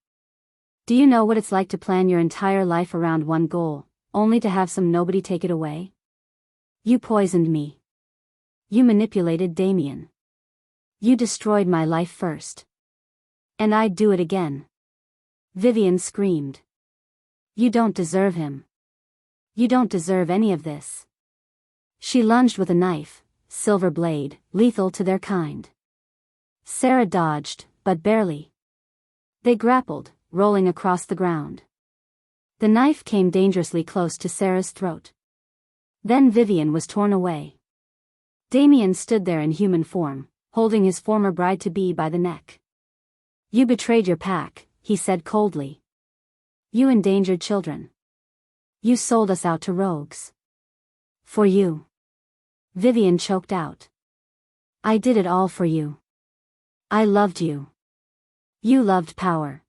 Speaker 1: Do you know what it's like to plan your entire life around one goal, only to have some nobody take it away? You poisoned me. You manipulated Damien. You destroyed my life first. And I'd do it again. Vivian screamed. You don't deserve him. You don't deserve any of this. She lunged with a knife, silver blade, lethal to their kind. Sarah dodged, but barely. They grappled, rolling across the ground. The knife came dangerously close to Sarah's throat. Then Vivian was torn away. Damien stood there in human form, holding his former bride-to-be by the neck. You betrayed your pack, he said coldly. You endangered children. You sold us out to rogues. For you. Vivian choked out. I did it all for you. I loved you. You loved power.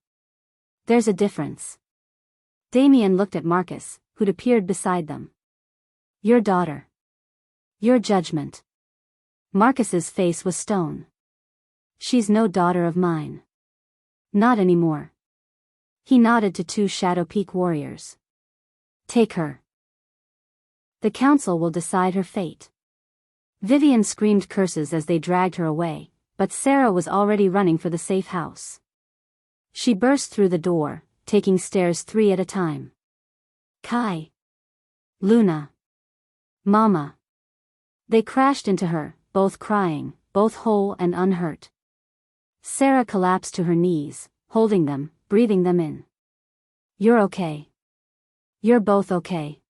Speaker 1: There's a difference. Damien looked at Marcus, who'd appeared beside them. Your daughter. Your judgment. Marcus's face was stone. She's no daughter of mine. Not anymore. He nodded to two Shadow Peak warriors. Take her. The council will decide her fate. Vivian screamed curses as they dragged her away, but Sarah was already running for the safe house. She burst through the door, taking stairs 3 at a time. Kai. Luna. Mama. They crashed into her, both crying, both whole and unhurt. Sarah collapsed to her knees, holding them, breathing them in. You're okay. You're both okay.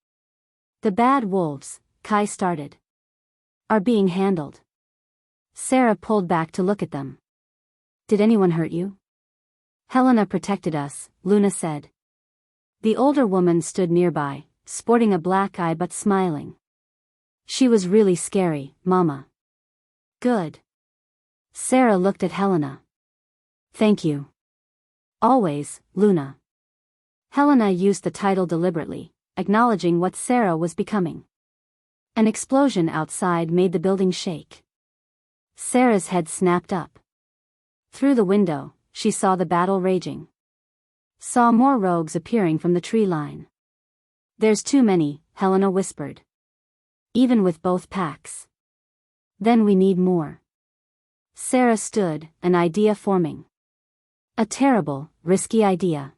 Speaker 1: The bad wolves, Kai started, are being handled. Sarah pulled back to look at them. Did anyone hurt you? Helena protected us, Luna said. The older woman stood nearby, sporting a black eye but smiling. She was really scary, Mama. Good. Sarah looked at Helena. Thank you. Always, Luna. Helena used the title deliberately, acknowledging what Sarah was becoming. An explosion outside made the building shake. Sarah's head snapped up. Through the window, she saw the battle raging. Saw more rogues appearing from the tree line. There's too many, Helena whispered. Even with both packs. Then we need more. Sarah stood, an idea forming. A terrible, risky idea.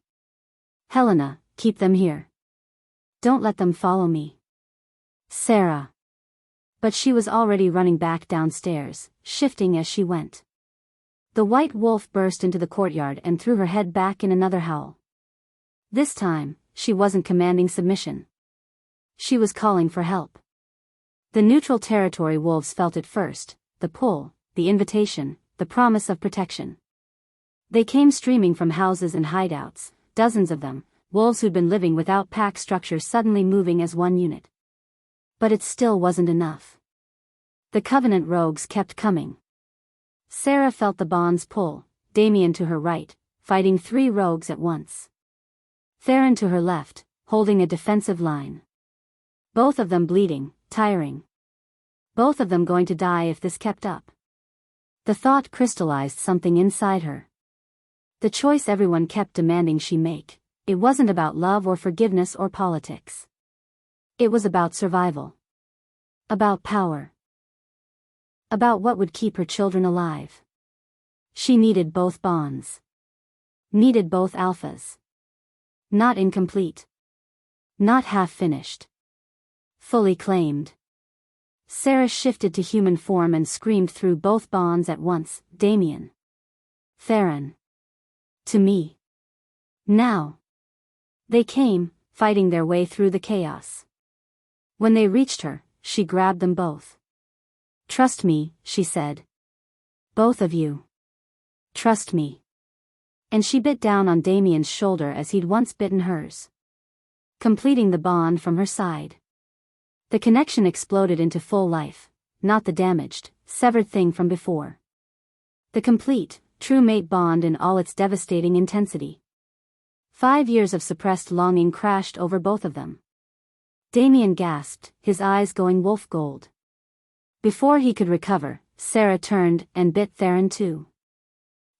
Speaker 1: Helena, keep them here. Don't let them follow me. Sarah. But she was already running back downstairs, shifting as she went. The white wolf burst into the courtyard and threw her head back in another howl. This time, she wasn't commanding submission. She was calling for help. The neutral territory wolves felt it first, the pull, the invitation, the promise of protection. They came streaming from houses and hideouts, dozens of them, wolves who'd been living without pack structure suddenly moving as one unit. But it still wasn't enough. The Covenant rogues kept coming. Sarah felt the bonds pull, Damien to her right, fighting 3 rogues at once. Theron to her left, holding a defensive line. Both of them bleeding, tiring. Both of them going to die if this kept up. The thought crystallized something inside her. The choice everyone kept demanding she make, it wasn't about love or forgiveness or politics. It was about survival. About power. About what would keep her children alive. She needed both bonds. Needed both alphas. Not incomplete. Not half-finished. Fully claimed. Sarah shifted to human form and screamed through both bonds at once, Damien. Theron. To me. Now. They came, fighting their way through the chaos. When they reached her, she grabbed them both. Trust me, she said. Both of you. Trust me. And she bit down on Damien's shoulder as he'd once bitten hers. Completing the bond from her side. The connection exploded into full life, not the damaged, severed thing from before. The complete, true mate bond in all its devastating intensity. 5 years of suppressed longing crashed over both of them. Damien gasped, his eyes going wolf gold. Before he could recover, Sarah turned and bit Theron too.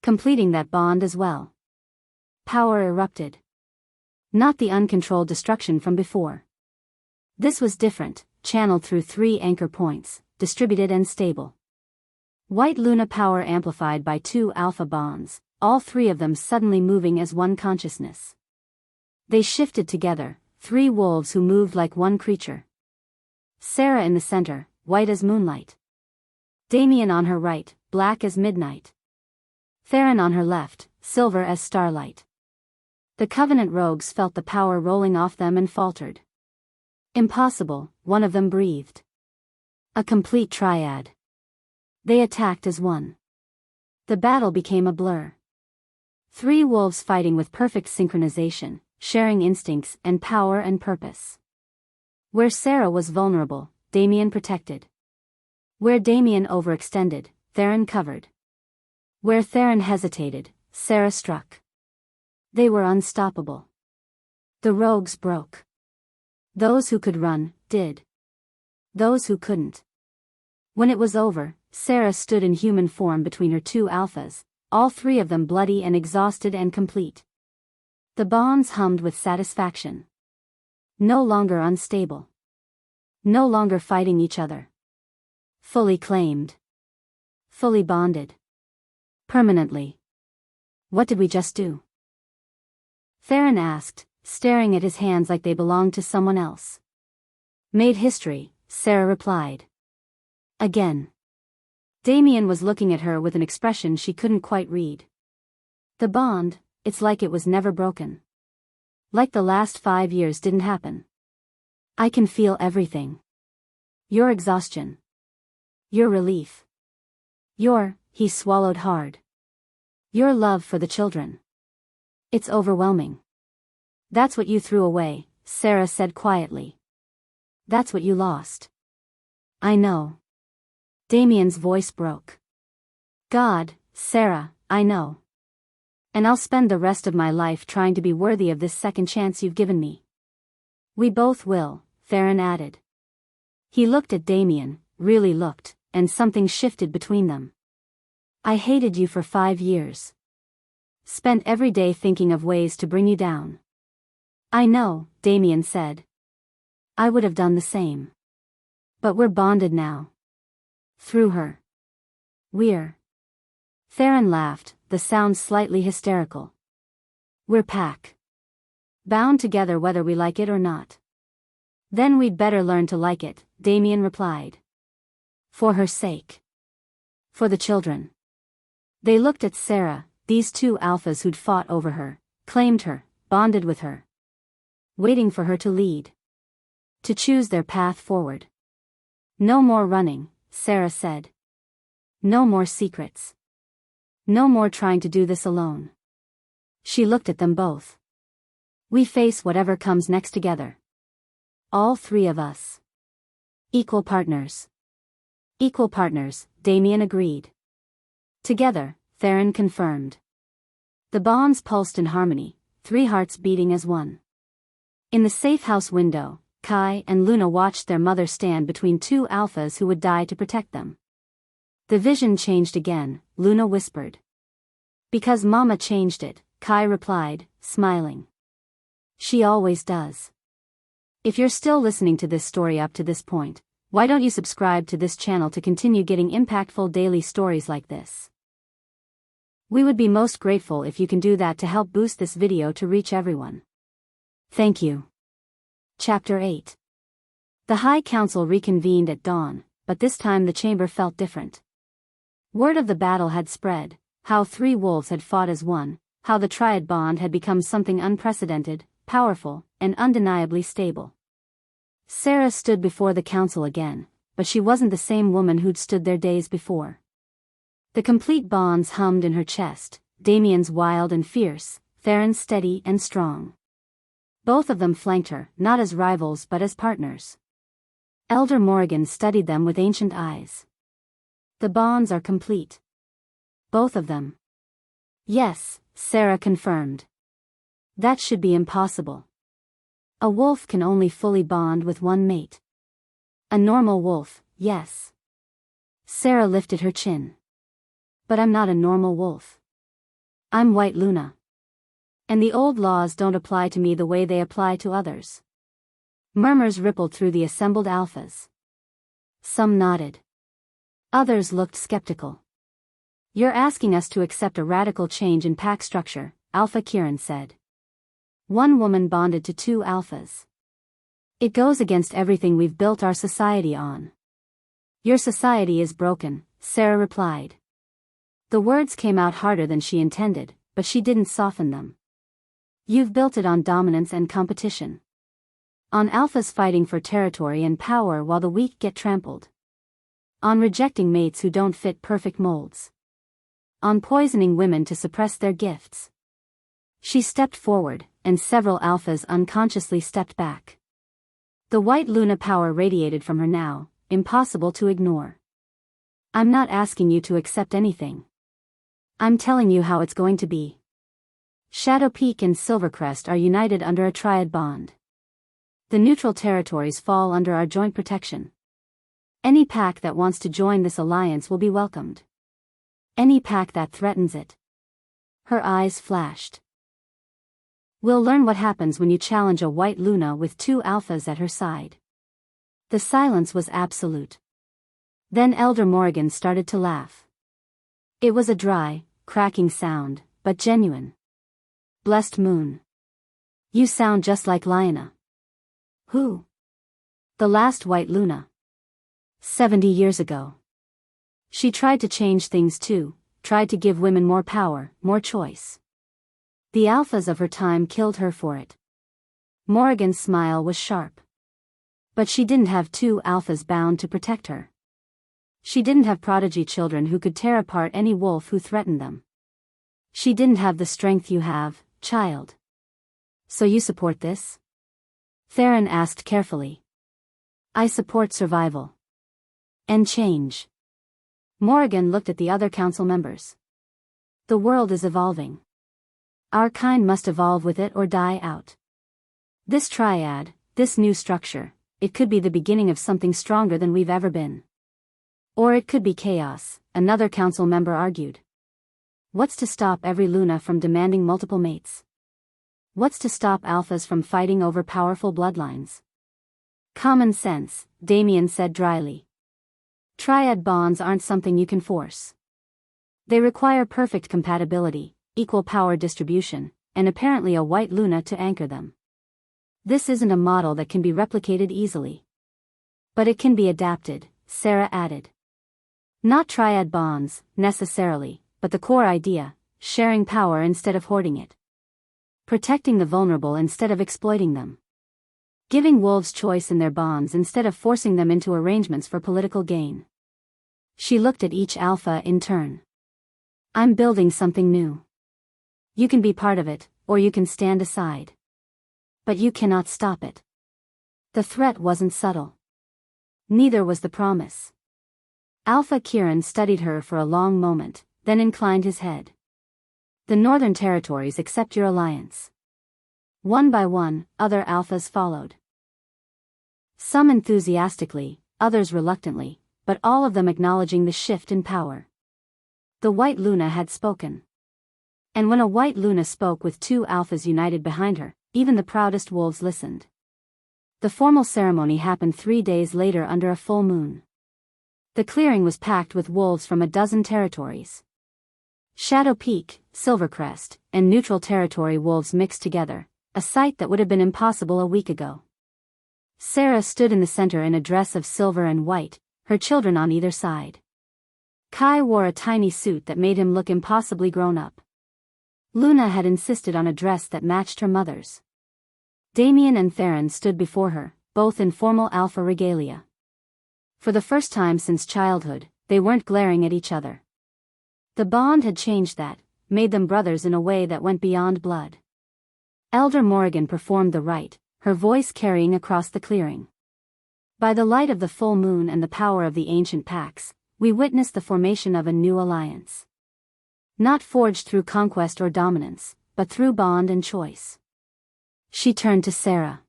Speaker 1: Completing that bond as well. Power erupted. Not the uncontrolled destruction from before. This was different, channeled through 3 anchor points, distributed and stable. White Luna power amplified by 2 alpha bonds, all 3 of them suddenly moving as one consciousness. They shifted together, 3 wolves who moved like one creature. Sarah in the center, white as moonlight. Damien on her right, black as midnight. Theron on her left, silver as starlight. The Covenant rogues felt the power rolling off them and faltered. Impossible, one of them breathed. A complete triad. They attacked as one. The battle became a blur. 3 wolves fighting with perfect synchronization, sharing instincts and power and purpose. Where Sarah was vulnerable, Damien protected. Where Damien overextended, Theron covered. Where Theron hesitated, Sarah struck. They were unstoppable. The rogues broke. Those who could run, did. Those who couldn't. When it was over, Sarah stood in human form between her 2 alphas, all 3 of them bloody and exhausted and complete. The bonds hummed with satisfaction. No longer unstable. No longer fighting each other. Fully claimed. Fully bonded. Permanently. What did we just do? Theron asked, staring at his hands like they belonged to someone else. Made history, Sarah replied. Again. Damien was looking at her with an expression she couldn't quite read. The bond, it's like it was never broken. Like the last 5 years didn't happen. I can feel everything. Your exhaustion. Your relief. He swallowed hard. Your love for the children. It's overwhelming. That's what you threw away, Sarah said quietly. That's what you lost. I know. Damien's voice broke. God, Sarah, I know. And I'll spend the rest of my life trying to be worthy of this second chance you've given me. We both will, Theron added. He looked at Damien, really looked, and something shifted between them. I hated you for 5 years. Spent every day thinking of ways to bring you down. I know, Damien said. I would have done the same. But we're bonded now. Through her. We're. Theron laughed, the sound slightly hysterical. We're pack. Bound together whether we like it or not. Then we'd better learn to like it, Damien replied. For her sake. For the children. They looked at Sarah, these two alphas who'd fought over her, claimed her, bonded with her. Waiting for her to lead. To choose their path forward. No more running, Sarah said. No more secrets. No more trying to do this alone. She looked at them both. We face whatever comes next together. All three of us. Equal partners. Equal partners, Damien agreed. Together, Theron confirmed. The bonds pulsed in harmony, 3 hearts beating as one. In the safe house window, Kai and Luna watched their mother stand between 2 alphas who would die to protect them. The vision changed again, Luna whispered. Because Mama changed it, Kai replied, smiling. She always does. If you're still listening to this story up to this point, why don't you subscribe to this channel to continue getting impactful daily stories like this? We would be most grateful if you can do that to help boost this video to reach everyone. Thank you. Chapter 8. The High Council reconvened at dawn, but this time the chamber felt different. Word of the battle had spread, how 3 wolves had fought as one, how the triad bond had become something unprecedented, powerful, and undeniably stable. Sarah stood before the council again, but she wasn't the same woman who'd stood there days before. The complete bonds hummed in her chest, Damien's wild and fierce, Theron's steady and strong. Both of them flanked her, not as rivals but as partners. Elder Morrigan studied them with ancient eyes. The bonds are complete. Both of them. Yes, Sarah confirmed. That should be impossible. A wolf can only fully bond with one mate. A normal wolf, yes. Sarah lifted her chin. But I'm not a normal wolf. I'm White Luna. And the old laws don't apply to me the way they apply to others. Murmurs rippled through the assembled alphas. Some nodded. Others looked skeptical. You're asking us to accept a radical change in pack structure, Alpha Kieran said. One woman bonded to 2 alphas. It goes against everything we've built our society on. Your society is broken, Sarah replied. The words came out harder than she intended, but she didn't soften them. You've built it on dominance and competition. On alphas fighting for territory and power while the weak get trampled. On rejecting mates who don't fit perfect molds. On poisoning women to suppress their gifts. She stepped forward, and several alphas unconsciously stepped back. The White Luna power radiated from her now, impossible to ignore. I'm not asking you to accept anything. I'm telling you how it's going to be. Shadow Peak and Silvercrest are united under a triad bond. The neutral territories fall under our joint protection. Any pack that wants to join this alliance will be welcomed. Any pack that threatens it. Her eyes flashed. We'll learn what happens when you challenge a White Luna with 2 alphas at her side. The silence was absolute. Then Elder Morrigan started to laugh. It was a dry, cracking sound, but genuine. Blessed moon. You sound just like Lyanna. Who? The last White Luna. 70 years ago. She tried to change things too, tried to give women more power, more choice. The alphas of her time killed her for it. Morrigan's smile was sharp. But she didn't have 2 alphas bound to protect her. She didn't have prodigy children who could tear apart any wolf who threatened them. She didn't have the strength you have, child. So you support this? Theron asked carefully. I support survival. And change. Morrigan looked at the other council members. The world is evolving. Our kind must evolve with it or die out. This triad, this new structure, it could be the beginning of something stronger than we've ever been. Or it could be chaos, another council member argued. What's to stop every Luna from demanding multiple mates? What's to stop alphas from fighting over powerful bloodlines? Common sense, Damien said dryly. Triad bonds aren't something you can force. They require perfect compatibility, equal power distribution, and apparently a white Luna to anchor them. This isn't a model that can be replicated easily. But it can be adapted, Sarah added. Not triad bonds, necessarily, but the core idea, sharing power instead of hoarding it. Protecting the vulnerable instead of exploiting them. Giving wolves choice in their bonds instead of forcing them into arrangements for political gain. She looked at each alpha in turn. I'm building something new. You can be part of it, or you can stand aside. But you cannot stop it. The threat wasn't subtle. Neither was the promise. Alpha Kieran studied her for a long moment, then inclined his head. The Northern Territories accept your alliance. One by one, other alphas followed. Some enthusiastically, others reluctantly, but all of them acknowledging the shift in power. The White Luna had spoken. And when a White Luna spoke with two alphas united behind her, even the proudest wolves listened. The formal ceremony happened 3 days later under a full moon. The clearing was packed with wolves from a dozen territories. Shadow Peak, Silvercrest, and Neutral Territory wolves mixed together, a sight that would have been impossible a week ago. Sarah stood in the center in a dress of silver and white, her children on either side. Kai wore a tiny suit that made him look impossibly grown up. Luna had insisted on a dress that matched her mother's. Damien and Theron stood before her, both in formal alpha regalia. For the first time since childhood, they weren't glaring at each other. The bond had changed that, made them brothers in a way that went beyond blood. Elder Morrigan performed the rite, her voice carrying across the clearing. By the light of the full moon and the power of the ancient pacts, we witnessed the formation of a new alliance. Not forged through conquest or dominance, but through bond and choice. She turned to Sarah.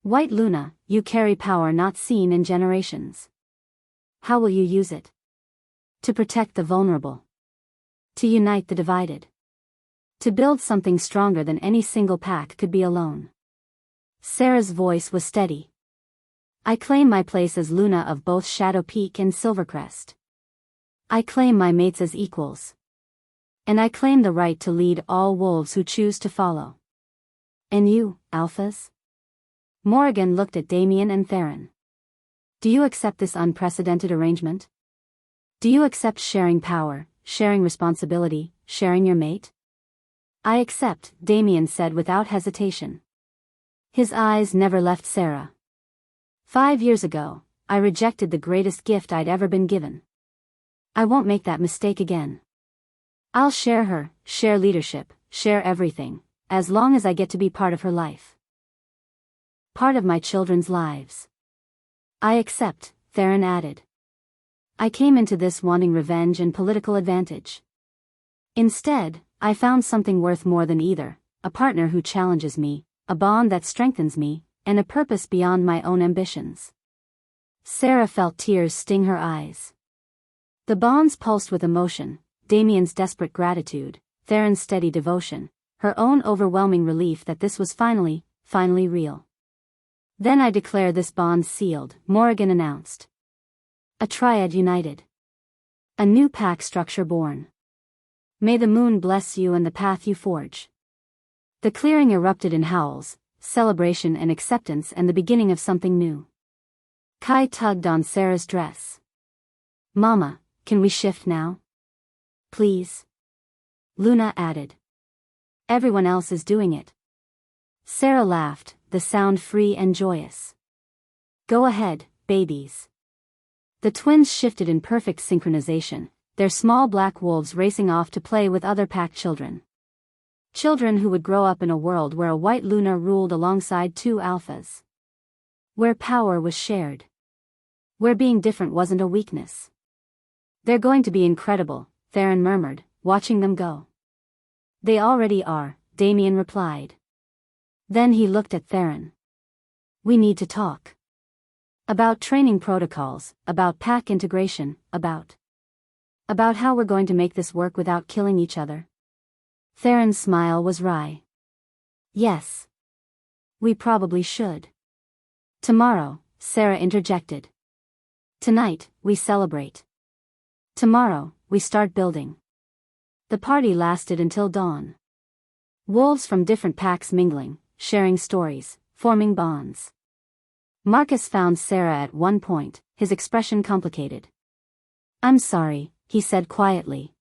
Speaker 1: White Luna, you carry power not seen in generations. How will you use it? To protect the vulnerable. To unite the divided. To build something stronger than any single pack could be alone. Sarah's voice was steady. I claim my place as Luna of both Shadow Peak and Silvercrest. I claim my mates as equals. And I claim the right to lead all wolves who choose to follow. And you, alphas? Morrigan looked at Damien and Theron. Do you accept this unprecedented arrangement? Do you accept sharing power, sharing responsibility, sharing your mate? I accept, Damien said without hesitation. His eyes never left Sarah. 5 years ago, I rejected the greatest gift I'd ever been given. I won't make that mistake again. I'll share her, share leadership, share everything, as long as I get to be part of her life. Part of my children's lives. I accept, Theron added. I came into this wanting revenge and political advantage. Instead, I found something worth more than either, a partner who challenges me, a bond that strengthens me, and a purpose beyond my own ambitions. Sarah felt tears sting her eyes. The bonds pulsed with emotion, Damien's desperate gratitude, Theron's steady devotion, her own overwhelming relief that this was finally real. Then I declare this bond sealed, Morrigan announced. A triad united. A new pack structure born. May the moon bless you and the path you forge. The clearing erupted in howls, celebration and acceptance and the beginning of something new. Kai tugged on Sarah's dress. Mama, can we shift now? Please. Luna added. Everyone else is doing it. Sarah laughed, the sound free and joyous. Go ahead, babies. The twins shifted in perfect synchronization, their small black wolves racing off to play with other pack children. Children who would grow up in a world where a white Luna ruled alongside two alphas. Where power was shared. Where being different wasn't a weakness. They're going to be incredible, Theron murmured, watching them go. They already are, Damien replied. Then he looked at Theron. We need to talk. About training protocols, about pack integration, about... About how we're going to make this work without killing each other. Theron's smile was wry. Yes. We probably should. Tomorrow, Sarah interjected. Tonight, we celebrate. Tomorrow, we start building. The party lasted until dawn. Wolves from different packs mingling, sharing stories, forming bonds. Marcus found Sarah at one point, his expression complicated. I'm sorry, he said quietly.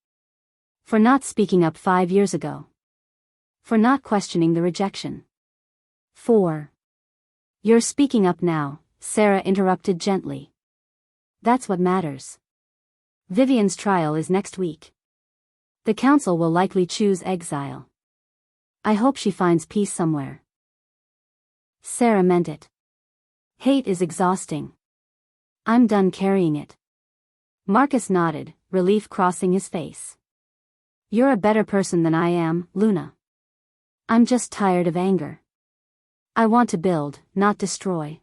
Speaker 1: For not speaking up 5 years ago. For not questioning the rejection. You're speaking up now, Sarah interrupted gently. That's what matters. Vivian's trial is next week. The council will likely choose exile. I hope she finds peace somewhere. Sarah meant it. Hate is exhausting. I'm done carrying it. Marcus nodded, relief crossing his face. You're a better person than I am, Luna. I'm just tired of anger. I want to build, not destroy.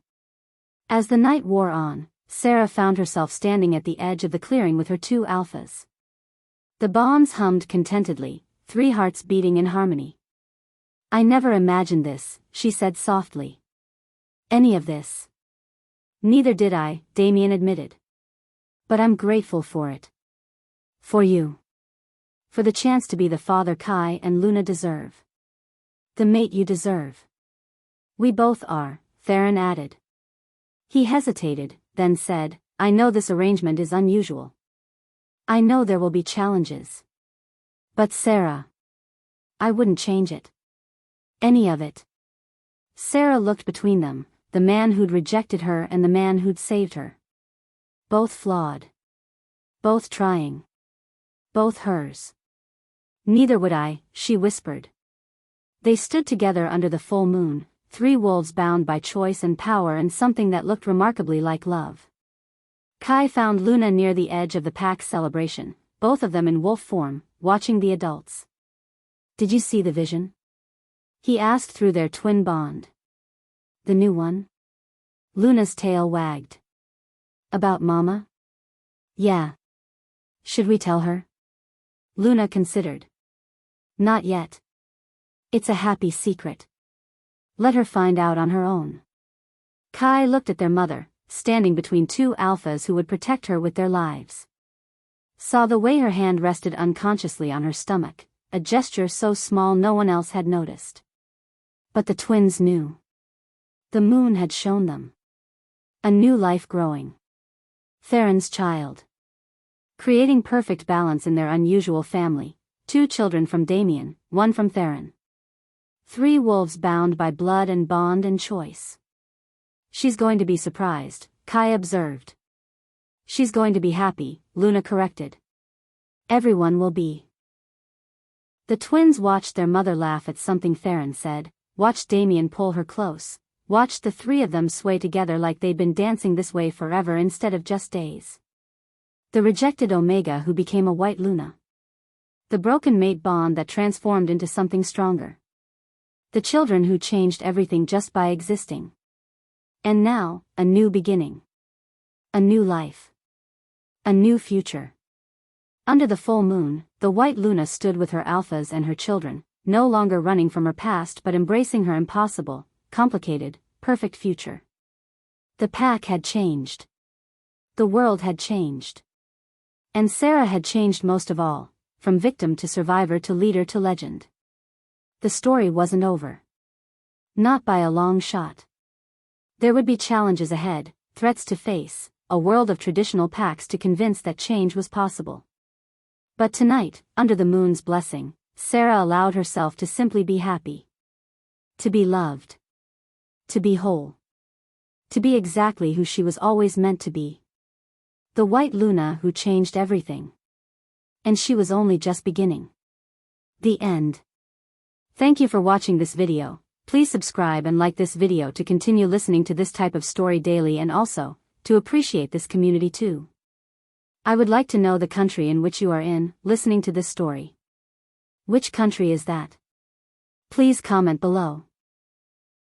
Speaker 1: As the night wore on, Sarah found herself standing at the edge of the clearing with her 2 alphas. The bonds hummed contentedly, 3 hearts beating in harmony. I never imagined this, she said softly. Any of this. Neither did I, Damien admitted. But I'm grateful for it. For you. For the chance to be the father Kai and Luna deserve. The mate you deserve. We both are, Theron added. He hesitated, then said, I know this arrangement is unusual. I know there will be challenges. But Sarah. I wouldn't change it. Any of it. Sarah looked between them, the man who'd rejected her and the man who'd saved her. Both flawed. Both trying. Both hers. Neither would I, she whispered. They stood together under the full moon, 3 wolves bound by choice and power and something that looked remarkably like love. Kai found Luna near the edge of the pack's celebration, both of them in wolf form, watching the adults. Did you see the vision? He asked through their twin bond. The new one? Luna's tail wagged. About Mama? Yeah. Should we tell her? Luna considered. Not yet. It's a happy secret. Let her find out on her own. Kai looked at their mother, standing between 2 alphas who would protect her with their lives. Saw the way her hand rested unconsciously on her stomach, a gesture so small no one else had noticed. But the twins knew. The moon had shown them. A new life growing. Theron's child. Creating perfect balance in their unusual family, 2 children from Damien, 1 from Theron. 3 wolves bound by blood and bond and choice. She's going to be surprised, Kai observed. She's going to be happy, Luna corrected. Everyone will be. The twins watched their mother laugh at something Theron said, watched Damien pull her close, watched the 3 of them sway together like they'd been dancing this way forever instead of just days. The rejected Omega who became a white Luna. The broken mate bond that transformed into something stronger. The children who changed everything just by existing. And now, a new beginning. A new life. A new future. Under the full moon, the white Luna stood with her alphas and her children, no longer running from her past but embracing her impossible, complicated, perfect future. The pack had changed. The world had changed. And Sarah had changed most of all, from victim to survivor to leader to legend. The story wasn't over. Not by a long shot. There would be challenges ahead, threats to face, a world of traditional packs to convince that change was possible. But tonight, under the moon's blessing, Sarah allowed herself to simply be happy. To be loved. To be whole. To be exactly who she was always meant to be. The white Luna who changed everything. And she was only just beginning. The end. Thank you for watching this video. Please subscribe and like this video to continue listening to this type of story daily and also, to appreciate this community too. I would like to know the country in which you are in, listening to this story. Which country is that? Please comment below.